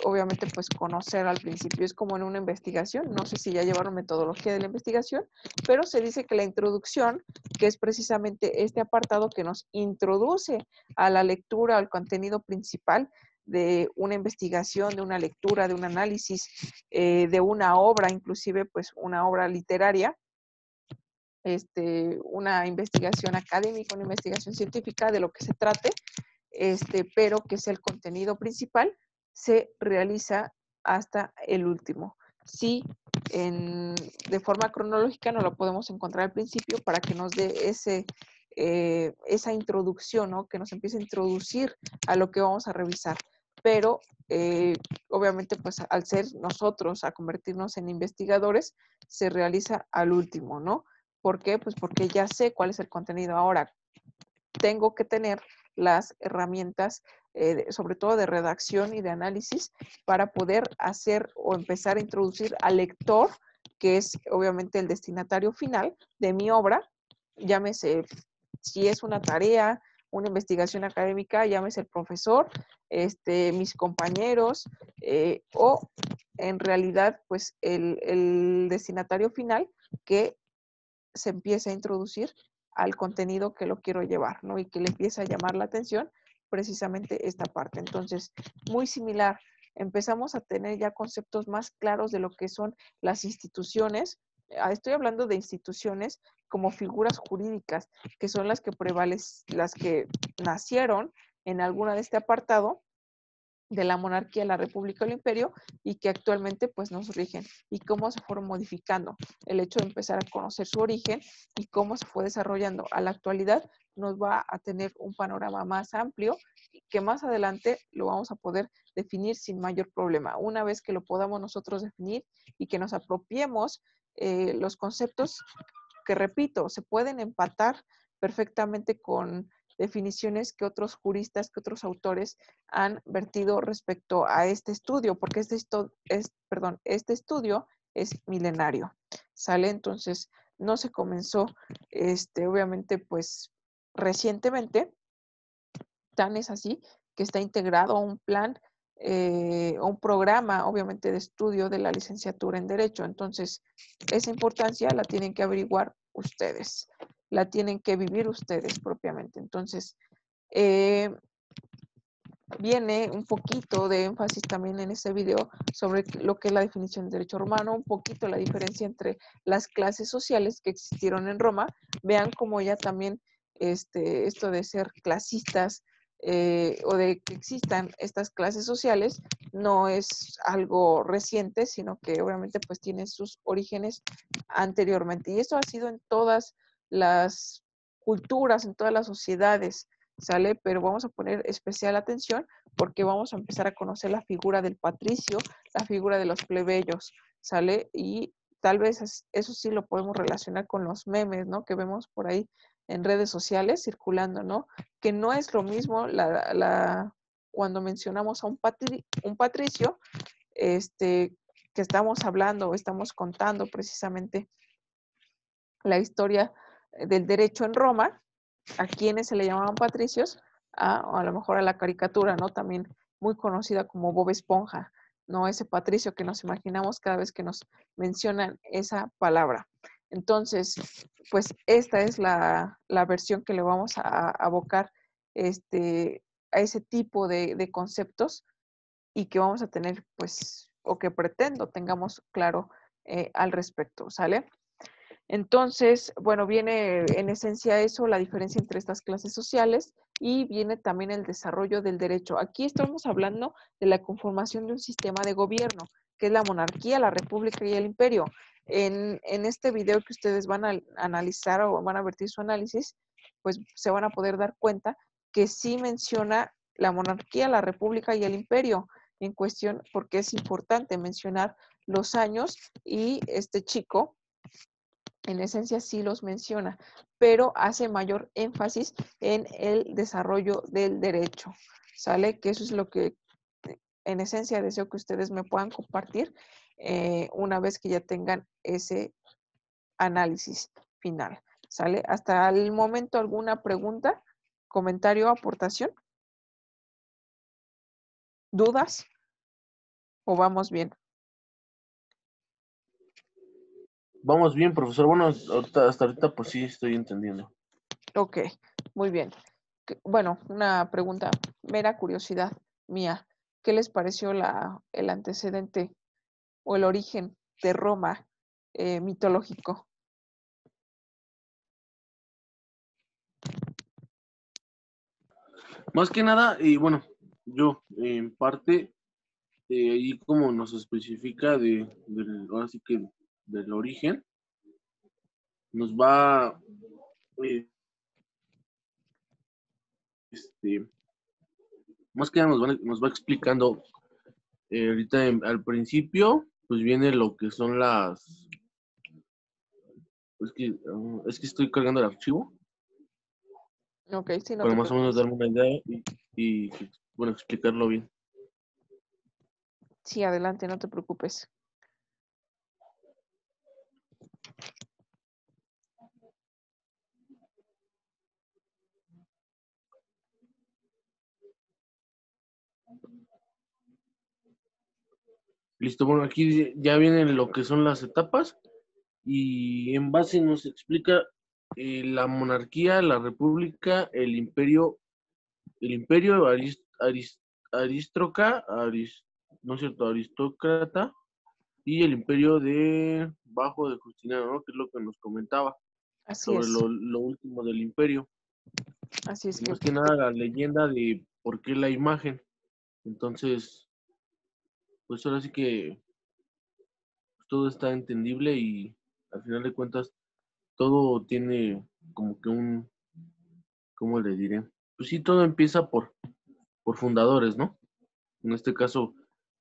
obviamente pues conocer al principio. Es como en una investigación, no sé si ya llevaron metodología de la investigación, pero se dice que la introducción, que es precisamente este apartado que nos introduce a la lectura, al contenido principal de una investigación, de una lectura, de un análisis, de una obra, inclusive pues una obra literaria, una investigación académica, una investigación científica de lo que se trate, pero que es el contenido principal, se realiza hasta el último. Sí, de forma cronológica no lo podemos encontrar al principio para que nos dé esa introducción, ¿no? Que nos empiece a introducir a lo que vamos a revisar. Pero obviamente pues al ser nosotros, a convertirnos en investigadores, se realiza al último, ¿no? ¿Por qué? Pues porque ya sé cuál es el contenido. Ahora, tengo que tener las herramientas, sobre todo de redacción y de análisis, para poder hacer o empezar a introducir al lector, que es obviamente el destinatario final de mi obra, llámese si es una tarea, una investigación académica, llámese el profesor, mis compañeros, o en realidad, pues el destinatario final que se empiece a introducir al contenido que lo quiero llevar, ¿no? Y que le empiece a llamar la atención precisamente esta parte. Entonces, muy similar, empezamos a tener ya conceptos más claros de lo que son las instituciones. Estoy hablando de instituciones como figuras jurídicas, que son las que las que nacieron en alguna de este apartado de la monarquía, la república o el imperio, y que actualmente pues nos rigen, y cómo se fueron modificando. El hecho de empezar a conocer su origen y cómo se fue desarrollando a la actualidad nos va a tener un panorama más amplio que más adelante lo vamos a poder definir sin mayor problema. Una vez que lo podamos nosotros definir y que nos apropiemos los conceptos que, repito, se pueden empatar perfectamente con definiciones que otros juristas, que otros autores han vertido respecto a este estudio, porque este estudio es milenario, ¿sale? Entonces, no se comenzó, obviamente, pues, recientemente, tan es así que está integrado a un plan, un programa, obviamente, de estudio de la licenciatura en Derecho. Entonces, esa importancia la tienen que averiguar ustedes, la tienen que vivir ustedes propiamente. Entonces, viene un poquito de énfasis también en este video sobre lo que es la definición de derecho romano, un poquito la diferencia entre las clases sociales que existieron en Roma. Vean cómo ya también esto de ser clasistas o de que existan estas clases sociales no es algo reciente, sino que obviamente pues tiene sus orígenes anteriormente. Y esto ha sido en todas las culturas, en todas las sociedades, ¿sale? Pero vamos a poner especial atención porque vamos a empezar a conocer la figura del patricio, la figura de los plebeyos, ¿sale? Y tal vez eso sí lo podemos relacionar con los memes, ¿no? Que vemos por ahí en redes sociales circulando, ¿no? Que no es lo mismo cuando mencionamos a un patricio, que estamos hablando o estamos contando precisamente la historia del derecho en Roma, a quienes se le llamaban patricios, a lo mejor a la caricatura, ¿no? También muy conocida como Bob Esponja, ¿no? Ese patricio que nos imaginamos cada vez que nos mencionan esa palabra. Entonces, pues esta es la versión que le vamos a abocar a ese tipo de conceptos y que vamos a tener, pues, o que pretendo tengamos claro al respecto, ¿sale? Entonces, bueno, viene en esencia eso, la diferencia entre estas clases sociales y viene también el desarrollo del derecho. Aquí estamos hablando de la conformación de un sistema de gobierno, que es la monarquía, la república y el imperio. En este video que ustedes van a analizar o van a vertir su análisis, pues se van a poder dar cuenta que sí menciona la monarquía, la república y el imperio en cuestión, porque es importante mencionar los años y este chico en esencia sí los menciona, pero hace mayor énfasis en el desarrollo del derecho, ¿sale? Que eso es lo que en esencia deseo que ustedes me puedan compartir una vez que ya tengan ese análisis final, ¿sale? Hasta el momento, ¿alguna pregunta, comentario, aportación? ¿Dudas? ¿O vamos bien? Vamos bien, profesor. Bueno, hasta ahorita pues sí estoy entendiendo. Ok, muy bien. Bueno, una pregunta, mera curiosidad mía. ¿Qué les pareció el antecedente o el origen de Roma mitológico? Más que nada, y bueno, yo en parte, ahí como nos especifica ahora sí que del origen, nos va, eh, este, más que nada nos va explicando, ahorita al principio, pues viene lo que son es que estoy cargando el archivo, Ok, sí, no para te más o menos preocupes. darme una idea y bueno, explicarlo bien. Sí, adelante, no te preocupes. Listo, bueno, aquí ya vienen lo que son las etapas y en base nos explica la monarquía, la república, el imperio aristócrata, no es cierto, aristócrata y el imperio de Bajo de Justiniano, ¿no? Que es lo que nos comentaba Así sobre es, lo último del imperio. así es que Más que nada la leyenda de por qué la imagen. Entonces, pues ahora sí que todo está entendible y al final de cuentas todo tiene como que ¿cómo le diré? Pues sí, todo empieza por fundadores, ¿no? En este caso,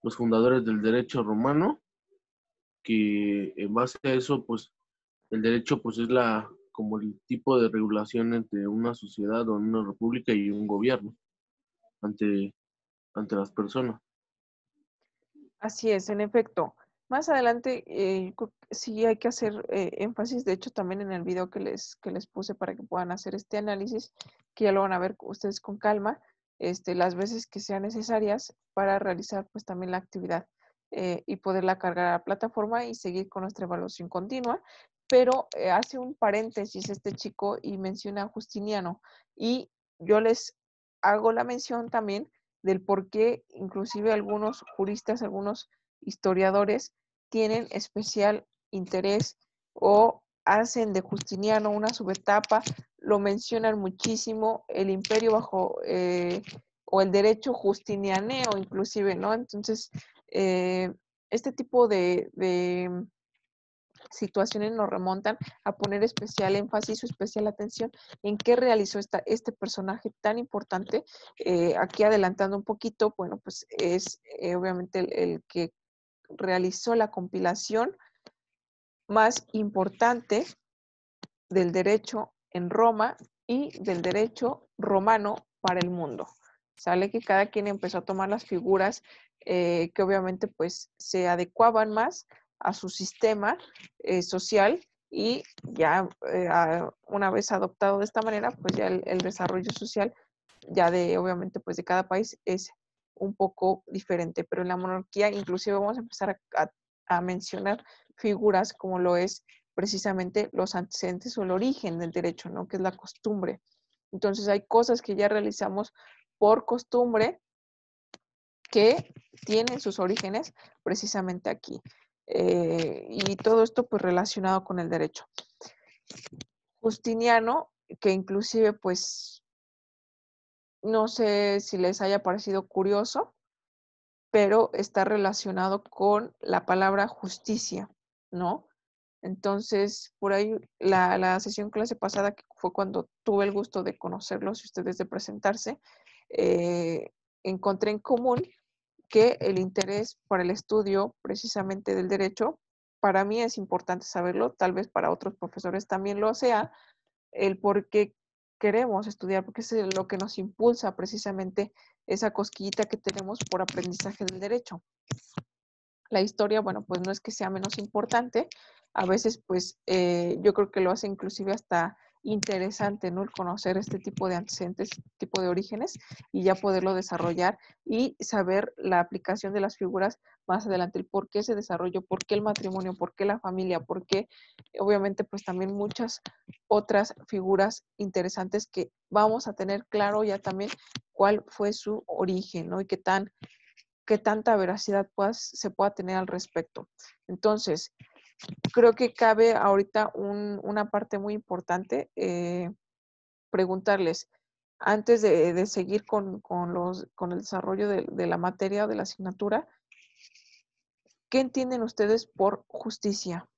los fundadores del derecho romano, que en base a eso, pues el derecho pues es como el tipo de regulación entre una sociedad o una república y un gobierno ante, ante las personas. así es, en efecto. Más adelante sí hay que hacer énfasis, de hecho también en el video que les puse para que puedan hacer este análisis, que ya lo van a ver ustedes con calma, las veces que sean necesarias para realizar pues también la actividad y poderla cargar a la plataforma y seguir con nuestra evaluación continua. Pero hace un paréntesis este chico y menciona a Justiniano y yo les hago la mención también del por qué inclusive algunos juristas, algunos historiadores tienen especial interés o hacen de Justiniano una subetapa, lo mencionan muchísimo, el imperio bajo o el derecho justinianeo inclusive, ¿no? Entonces, este tipo de situaciones nos remontan a poner especial énfasis o especial atención en qué realizó este personaje tan importante. Aquí adelantando un poquito, bueno, pues es obviamente el que realizó la compilación más importante del derecho en Roma y del derecho romano para el mundo. Sale que cada quien empezó a tomar las figuras que obviamente pues se adecuaban más a su sistema social y ya una vez adoptado de esta manera, pues ya el desarrollo social ya de obviamente pues de cada país es un poco diferente, pero en la monarquía inclusive vamos a empezar a mencionar figuras como lo es precisamente los antecedentes o el origen del derecho, ¿no? Que es la costumbre. Entonces hay cosas que ya realizamos por costumbre que tienen sus orígenes precisamente aquí. Y todo esto pues relacionado con el derecho. Justiniano, que inclusive pues no sé si les haya parecido curioso, pero está relacionado con la palabra justicia, ¿no? Entonces, por ahí la sesión clase pasada, que fue cuando tuve el gusto de conocerlos y ustedes de presentarse, eh, encontré en común que el interés por el estudio precisamente del derecho, para mí es importante saberlo, tal vez para otros profesores también lo sea, el por qué queremos estudiar, porque es lo que nos impulsa precisamente esa cosquillita que tenemos por aprendizaje del derecho. La historia, bueno, pues no es que sea menos importante, a veces pues yo creo que lo hace inclusive hasta interesante, ¿no? El conocer este tipo de antecedentes, tipo de orígenes y ya poderlo desarrollar y saber la aplicación de las figuras más adelante, el por qué se desarrolló, por qué el matrimonio, por qué la familia, por qué obviamente pues también muchas otras figuras interesantes que vamos a tener claro ya también cuál fue su origen, ¿no? Y qué tanta veracidad se pueda tener al respecto. Entonces, creo que cabe ahorita una parte muy importante, preguntarles, antes de seguir con el desarrollo de la materia o de la asignatura, ¿qué entienden ustedes por justicia?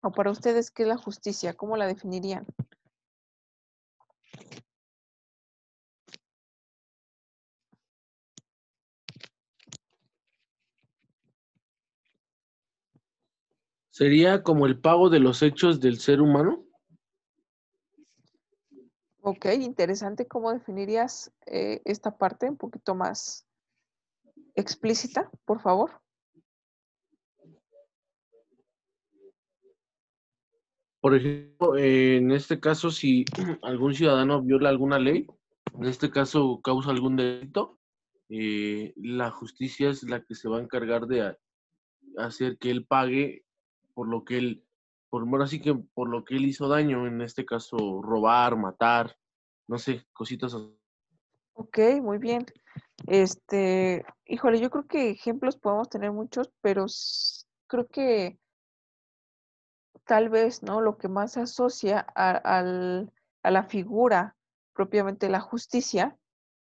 O para ustedes, ¿qué es la justicia? ¿Cómo la definirían? ¿Sería como el pago de los hechos del ser humano? Ok, interesante. ¿Cómo definirías esta parte un poquito más explícita, por favor? Por ejemplo, en este caso, si algún ciudadano viola alguna ley, en este caso causa algún delito, la justicia es la que se va a encargar de hacer que él pague por lo que él, ahora sí que por lo que él hizo daño, en este caso robar, matar, no sé, cositas así. Ok, muy bien. Híjole, yo creo que ejemplos podemos tener muchos, pero creo que tal vez, ¿no? Lo que más se asocia a la figura propiamente de la justicia,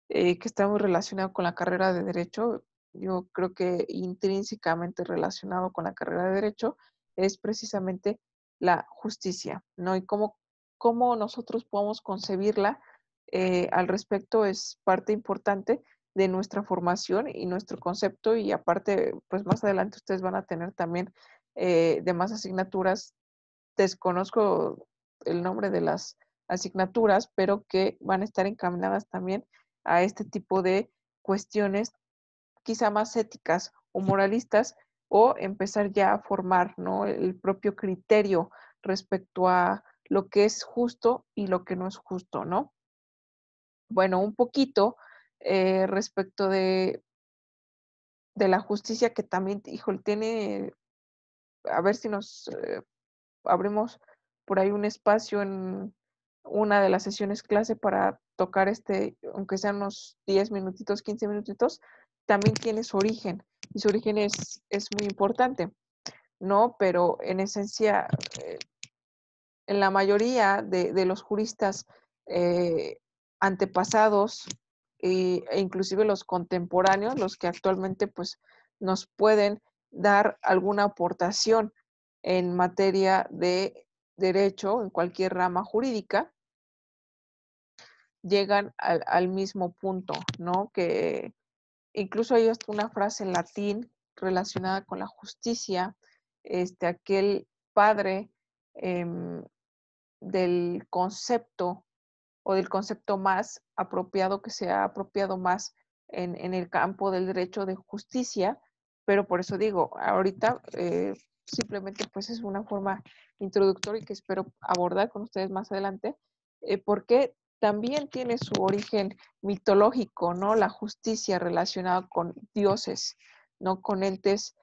que está muy relacionado con la carrera de Derecho, yo creo que intrínsecamente relacionado con la carrera de Derecho, es precisamente la justicia, ¿no? Y cómo nosotros podemos concebirla al respecto es parte importante de nuestra formación y nuestro concepto, y aparte, pues más adelante ustedes van a tener también demás asignaturas. Desconozco el nombre de las asignaturas, pero que van a estar encaminadas también a este tipo de cuestiones quizá más éticas o moralistas, o empezar ya a formar, ¿no? El propio criterio respecto a lo que es justo y lo que no es justo, ¿no? Bueno, un poquito respecto de la justicia, que también, híjole, tiene, a ver si nos abrimos por ahí un espacio una de las sesiones clase para tocar aunque sean unos 10 minutitos, 15 minutitos, también tiene su origen. Y su origen es muy importante, ¿no? Pero en esencia, en la mayoría de los juristas antepasados e inclusive los contemporáneos, los que actualmente pues nos pueden dar alguna aportación en materia de derecho, en cualquier rama jurídica, llegan al mismo punto, ¿no? Que incluso hay hasta una frase en latín relacionada con la justicia, aquel padre del concepto o del concepto más apropiado que se ha apropiado más en el campo del derecho de justicia, pero por eso digo, ahorita simplemente pues es una forma introductoria que espero abordar con ustedes más adelante, porque también tiene su origen mitológico, ¿no? La justicia relacionada con dioses, ¿no? Con entes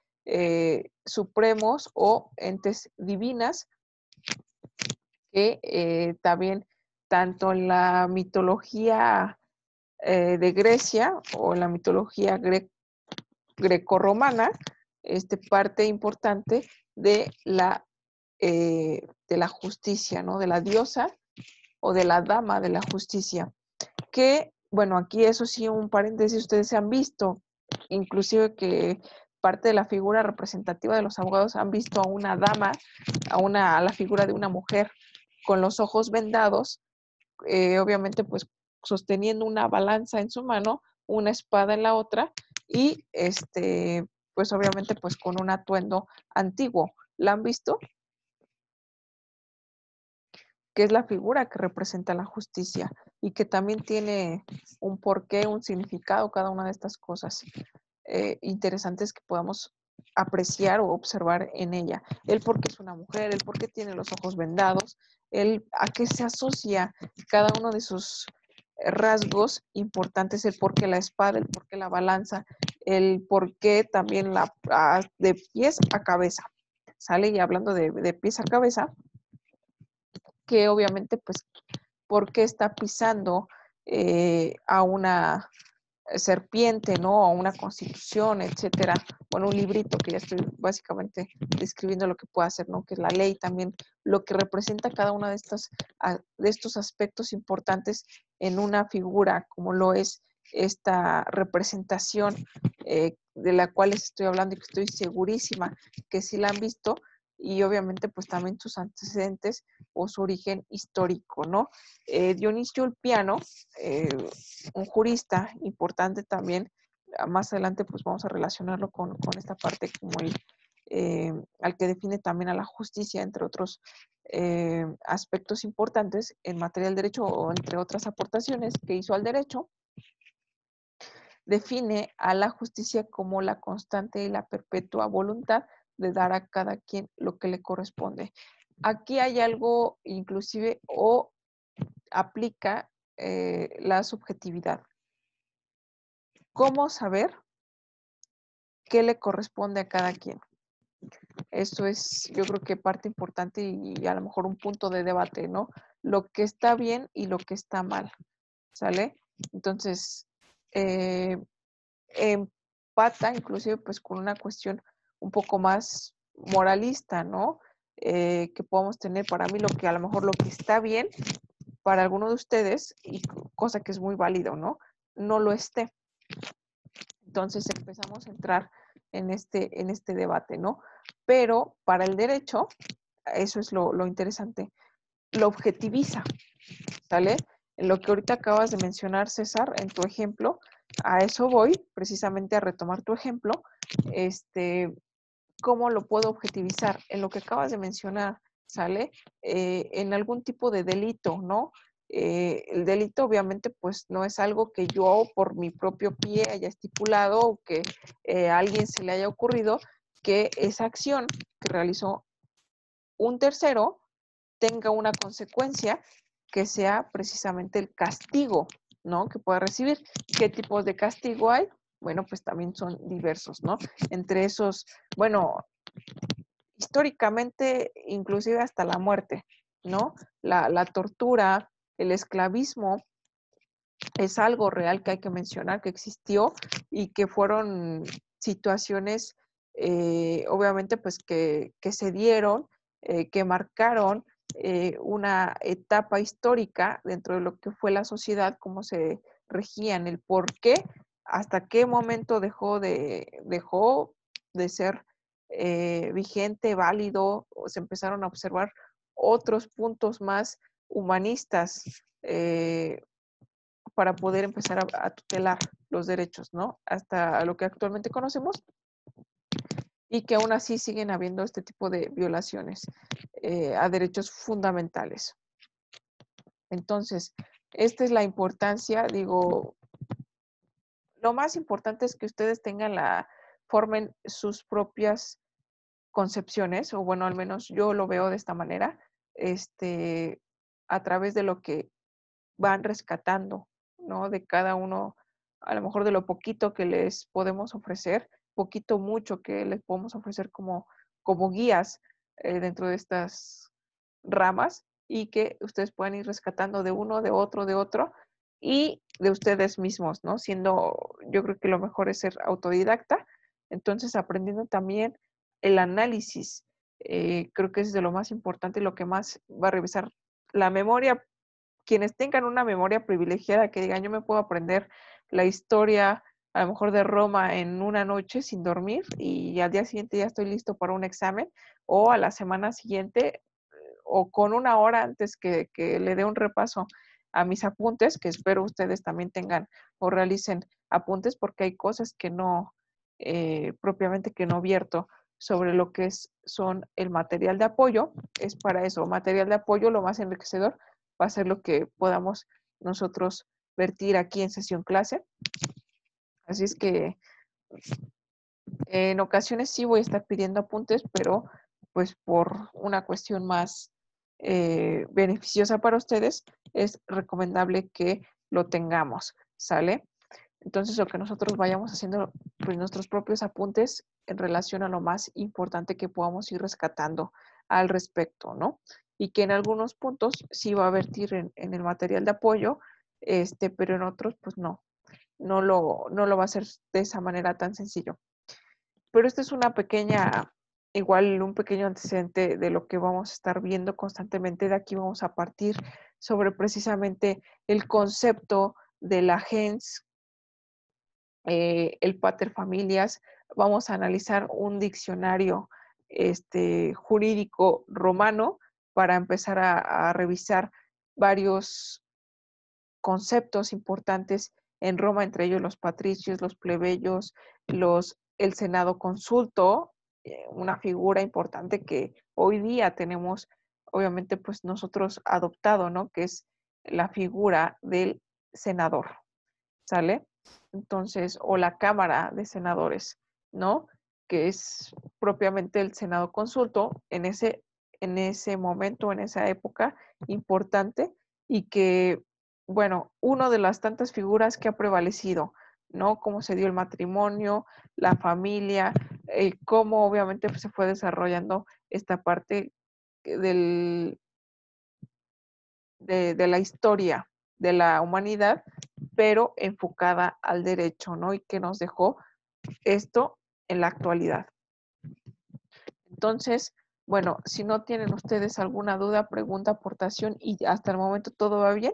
supremos o entes divinas que también tanto en la mitología de Grecia o en la mitología grecorromana, parte importante de la justicia, ¿no? De la diosa o de la dama de la justicia. Que, bueno, aquí eso sí, un paréntesis, ustedes se han visto, inclusive que parte de la figura representativa de los abogados han visto a una dama, a la figura de una mujer con los ojos vendados, obviamente pues sosteniendo una balanza en su mano, una espada en la otra y pues obviamente pues con un atuendo antiguo. ¿La han visto? Que es la figura que representa la justicia y que también tiene un porqué, un significado, cada una de estas cosas interesantes que podamos apreciar o observar en ella. El por qué es una mujer, el por qué tiene los ojos vendados, el a qué se asocia cada uno de sus rasgos importantes, el por qué la espada, el por qué la balanza, el por qué también de pies a cabeza. ¿Sale? Y hablando de pies a cabeza, que obviamente, pues, ¿por qué está pisando a una serpiente, ¿no? A una constitución, etcétera? Bueno, un librito que ya estoy básicamente describiendo lo que puede hacer, ¿no? Que es la ley también, lo que representa cada uno de estos aspectos importantes en una figura, como lo es esta representación de la cual les estoy hablando y que estoy segurísima que sí la han visto, y obviamente pues también sus antecedentes o su origen histórico, ¿no? Dionisio Ulpiano, un jurista importante también, más adelante pues vamos a relacionarlo con esta parte como al que define también a la justicia, entre otros aspectos importantes en materia del derecho o entre otras aportaciones que hizo al derecho, define a la justicia como la constante y la perpetua voluntad de dar a cada quien lo que le corresponde. Aquí hay algo inclusive o aplica la subjetividad. ¿Cómo saber qué le corresponde a cada quien? Esto es, yo creo que parte importante y a lo mejor un punto de debate, ¿no? Lo que está bien y lo que está mal, ¿sale? Entonces, empata inclusive pues con una cuestión un poco más moralista, ¿no? Que podemos tener para mí lo que a lo mejor lo que está bien para alguno de ustedes, y cosa que es muy válido, ¿no? No lo esté. Entonces empezamos a entrar en este debate, ¿no? Pero para el derecho, eso es lo interesante, lo objetiviza, ¿sale? Lo que ahorita acabas de mencionar, César, en tu ejemplo, a eso voy, precisamente a retomar tu ejemplo, ¿cómo lo puedo objetivizar? En lo que acabas de mencionar, ¿sale? En algún tipo de delito, ¿no? El delito obviamente pues no es algo que yo por mi propio pie haya estipulado o que a alguien se le haya ocurrido que esa acción que realizó un tercero tenga una consecuencia que sea precisamente el castigo, ¿no? Que pueda recibir. ¿Qué tipos de castigo hay? Bueno, pues también son diversos, ¿no? Entre esos, bueno, históricamente, inclusive hasta la muerte, ¿no? La tortura, el esclavismo es algo real que hay que mencionar, que existió y que fueron situaciones, obviamente, pues que se dieron, que marcaron una etapa histórica dentro de lo que fue la sociedad, cómo se regían, el por qué, hasta qué momento dejó de ser vigente, válido, o se empezaron a observar otros puntos más humanistas, para poder empezar a tutelar los derechos, ¿no? Hasta lo que actualmente conocemos y que aún así siguen habiendo este tipo de violaciones a derechos fundamentales. Entonces, esta es la importancia, digo, lo más importante es que ustedes formen sus propias concepciones, o bueno, al menos yo lo veo de esta manera, a través de lo que van rescatando, ¿no? De cada uno, a lo mejor de lo poquito que les podemos ofrecer, poquito, mucho que les podemos ofrecer como guías dentro de estas ramas y que ustedes puedan ir rescatando de uno, de otro y de ustedes mismos, ¿no? Yo creo que lo mejor es ser autodidacta, entonces aprendiendo también el análisis, creo que es de lo más importante, lo que más va a revisar la memoria. Quienes tengan una memoria privilegiada, que digan, yo me puedo aprender la historia, a lo mejor de Roma en una noche sin dormir y al día siguiente ya estoy listo para un examen, o a la semana siguiente, o con una hora antes que le dé un repaso a mis apuntes, que espero ustedes también tengan o realicen apuntes, porque hay cosas que no, propiamente que no vierto sobre lo que son el material de apoyo. Es para eso, material de apoyo, lo más enriquecedor va a ser lo que podamos nosotros vertir aquí en sesión clase. Así es que en ocasiones sí voy a estar pidiendo apuntes, pero pues por una cuestión más beneficiosa para ustedes, es recomendable que lo tengamos, ¿sale? Entonces, lo que nosotros vayamos haciendo, pues nuestros propios apuntes en relación a lo más importante que podamos ir rescatando al respecto, ¿no? Y que en algunos puntos sí va a vertir en el material de apoyo, pero en otros, pues no lo va a hacer de esa manera tan sencillo. Pero esta es igual un pequeño antecedente de lo que vamos a estar viendo constantemente. De aquí vamos a partir sobre precisamente el concepto de la gens, el pater familias. Vamos a analizar un diccionario jurídico romano para empezar a revisar varios conceptos importantes en Roma, entre ellos los patricios, los plebeyos, el senado consulto, una figura importante que hoy día tenemos, obviamente, pues nosotros adoptado, ¿no? Que es la figura del senador, ¿sale? Entonces, o la Cámara de Senadores, ¿no? Que es propiamente el Senado consulto en ese momento, en esa época importante y que, bueno, una de las tantas figuras que ha prevalecido, ¿no? Cómo se dio el matrimonio, la familia, cómo obviamente pues, se fue desarrollando esta parte de la historia de la humanidad, pero enfocada al derecho, ¿no? Y que nos dejó esto en la actualidad. Entonces, bueno, si no tienen ustedes alguna duda, pregunta, aportación y hasta el momento todo va bien,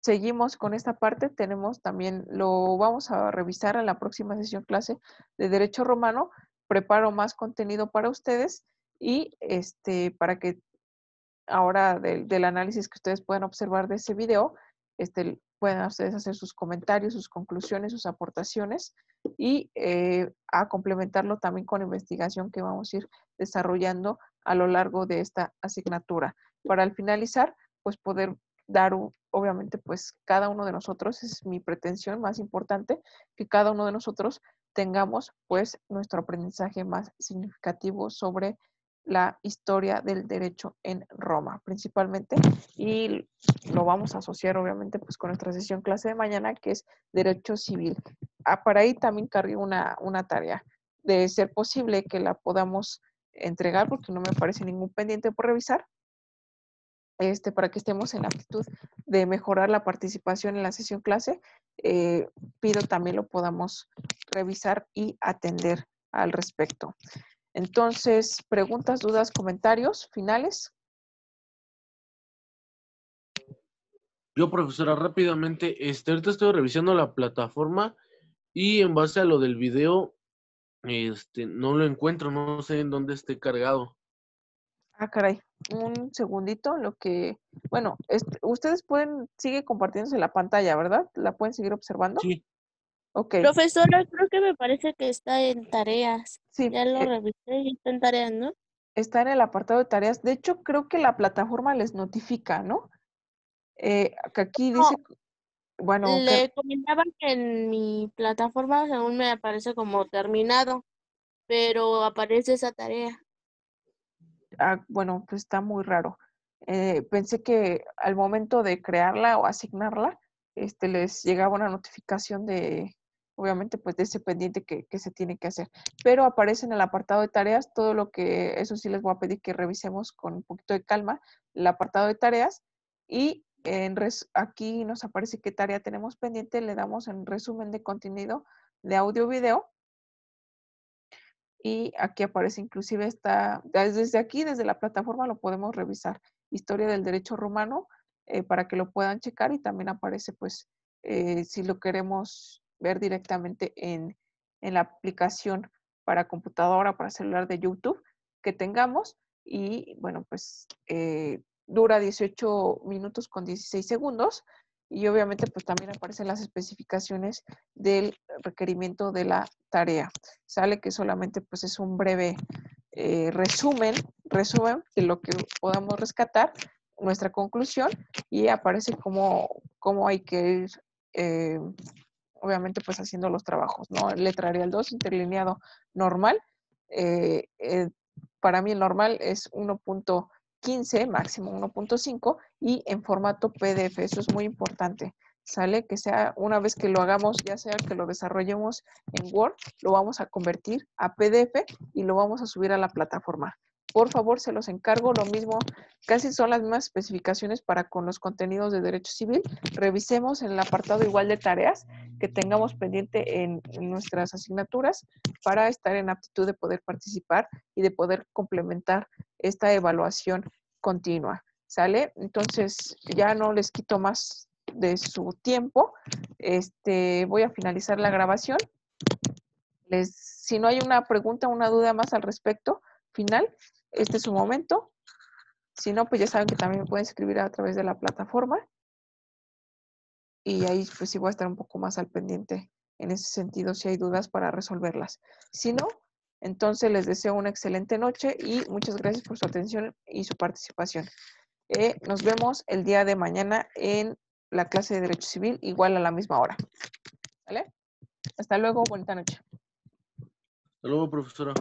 seguimos con esta parte. Tenemos también, lo vamos a revisar en la próxima sesión clase de Derecho Romano. Preparo más contenido para ustedes y para que ahora del análisis que ustedes pueden observar de ese video, pueden ustedes hacer sus comentarios, sus conclusiones, sus aportaciones y a complementarlo también con investigación que vamos a ir desarrollando a lo largo de esta asignatura. Para al finalizar, pues poder dar obviamente, pues cada uno de nosotros, es mi pretensión más importante, que cada uno de nosotros tengamos pues nuestro aprendizaje más significativo sobre la historia del derecho en Roma, principalmente, y lo vamos a asociar obviamente pues con nuestra sesión clase de mañana, que es derecho civil. Para ahí también cargué una tarea, de ser posible que la podamos entregar, porque no me parece ningún pendiente por revisar, para que estemos en la actitud de mejorar la participación en la sesión clase, pido también lo podamos revisar y atender al respecto. Entonces, preguntas, dudas, comentarios finales. Yo, profesora, rápidamente, ahorita estoy revisando la plataforma y en base a lo del video, no lo encuentro, no sé en dónde esté cargado. Ah, caray, un segundito, bueno, ustedes sigue compartiéndose la pantalla, ¿verdad? ¿La pueden seguir observando? Sí, Ok, Profesora, creo que me parece que está en tareas. sí, Ya lo revisé y está en tareas, ¿no? está en el apartado de tareas. De hecho, creo que la plataforma les notifica, ¿no? Que aquí No, dice, bueno, que le comentaba que en mi plataforma aún me aparece como terminado, pero aparece esa tarea. bueno, pues está muy raro. Pensé que al momento de crearla o asignarla, les llegaba una notificación obviamente, pues de ese pendiente que se tiene que hacer. Pero aparece en el apartado de tareas todo lo que, eso sí les voy a pedir que revisemos con un poquito de calma, el apartado de tareas y aquí nos aparece qué tarea tenemos pendiente, le damos en resumen de contenido de audio-video. Y aquí aparece inclusive desde aquí, desde la plataforma lo podemos revisar. Historia del derecho romano, para que lo puedan checar y también aparece pues si lo queremos ver directamente en la aplicación para computadora, para celular de YouTube que tengamos. Y bueno, pues dura 18 minutos con 16 segundos y obviamente pues también aparecen las especificaciones del requerimiento de la tarea. Sale que solamente pues es un breve resumen de lo que podamos rescatar, nuestra conclusión, y aparece cómo hay que ir, obviamente pues haciendo los trabajos, ¿no? Letra Arial 2, interlineado normal. eh, eh, para mí el normal es 1.15, máximo 1.5 y en formato PDF. Eso es muy importante. Sale que sea, una vez que lo hagamos, ya sea que lo desarrollemos en Word, lo vamos a convertir a PDF y lo vamos a subir a la plataforma. Por favor, se los encargo. Lo mismo, casi son las mismas especificaciones para con los contenidos de Derecho Civil. Revisemos en el apartado igual de tareas que tengamos pendiente en nuestras asignaturas para estar en aptitud de poder participar y de poder complementar esta evaluación continua. ¿Sale? Entonces, ya no les quito más de su tiempo. Voy a finalizar la grabación. Si no hay una pregunta, una duda más al respecto, final, este es su momento. Si no, pues ya saben que también me pueden escribir a través de la plataforma. Y ahí pues sí voy a estar un poco más al pendiente en ese sentido si hay dudas para resolverlas. Si no, entonces les deseo una excelente noche y muchas gracias por su atención y su participación. Nos vemos el día de mañana en la clase de Derecho Civil, igual a la misma hora. ¿Vale? Hasta luego, bonita noche. hasta luego, profesora.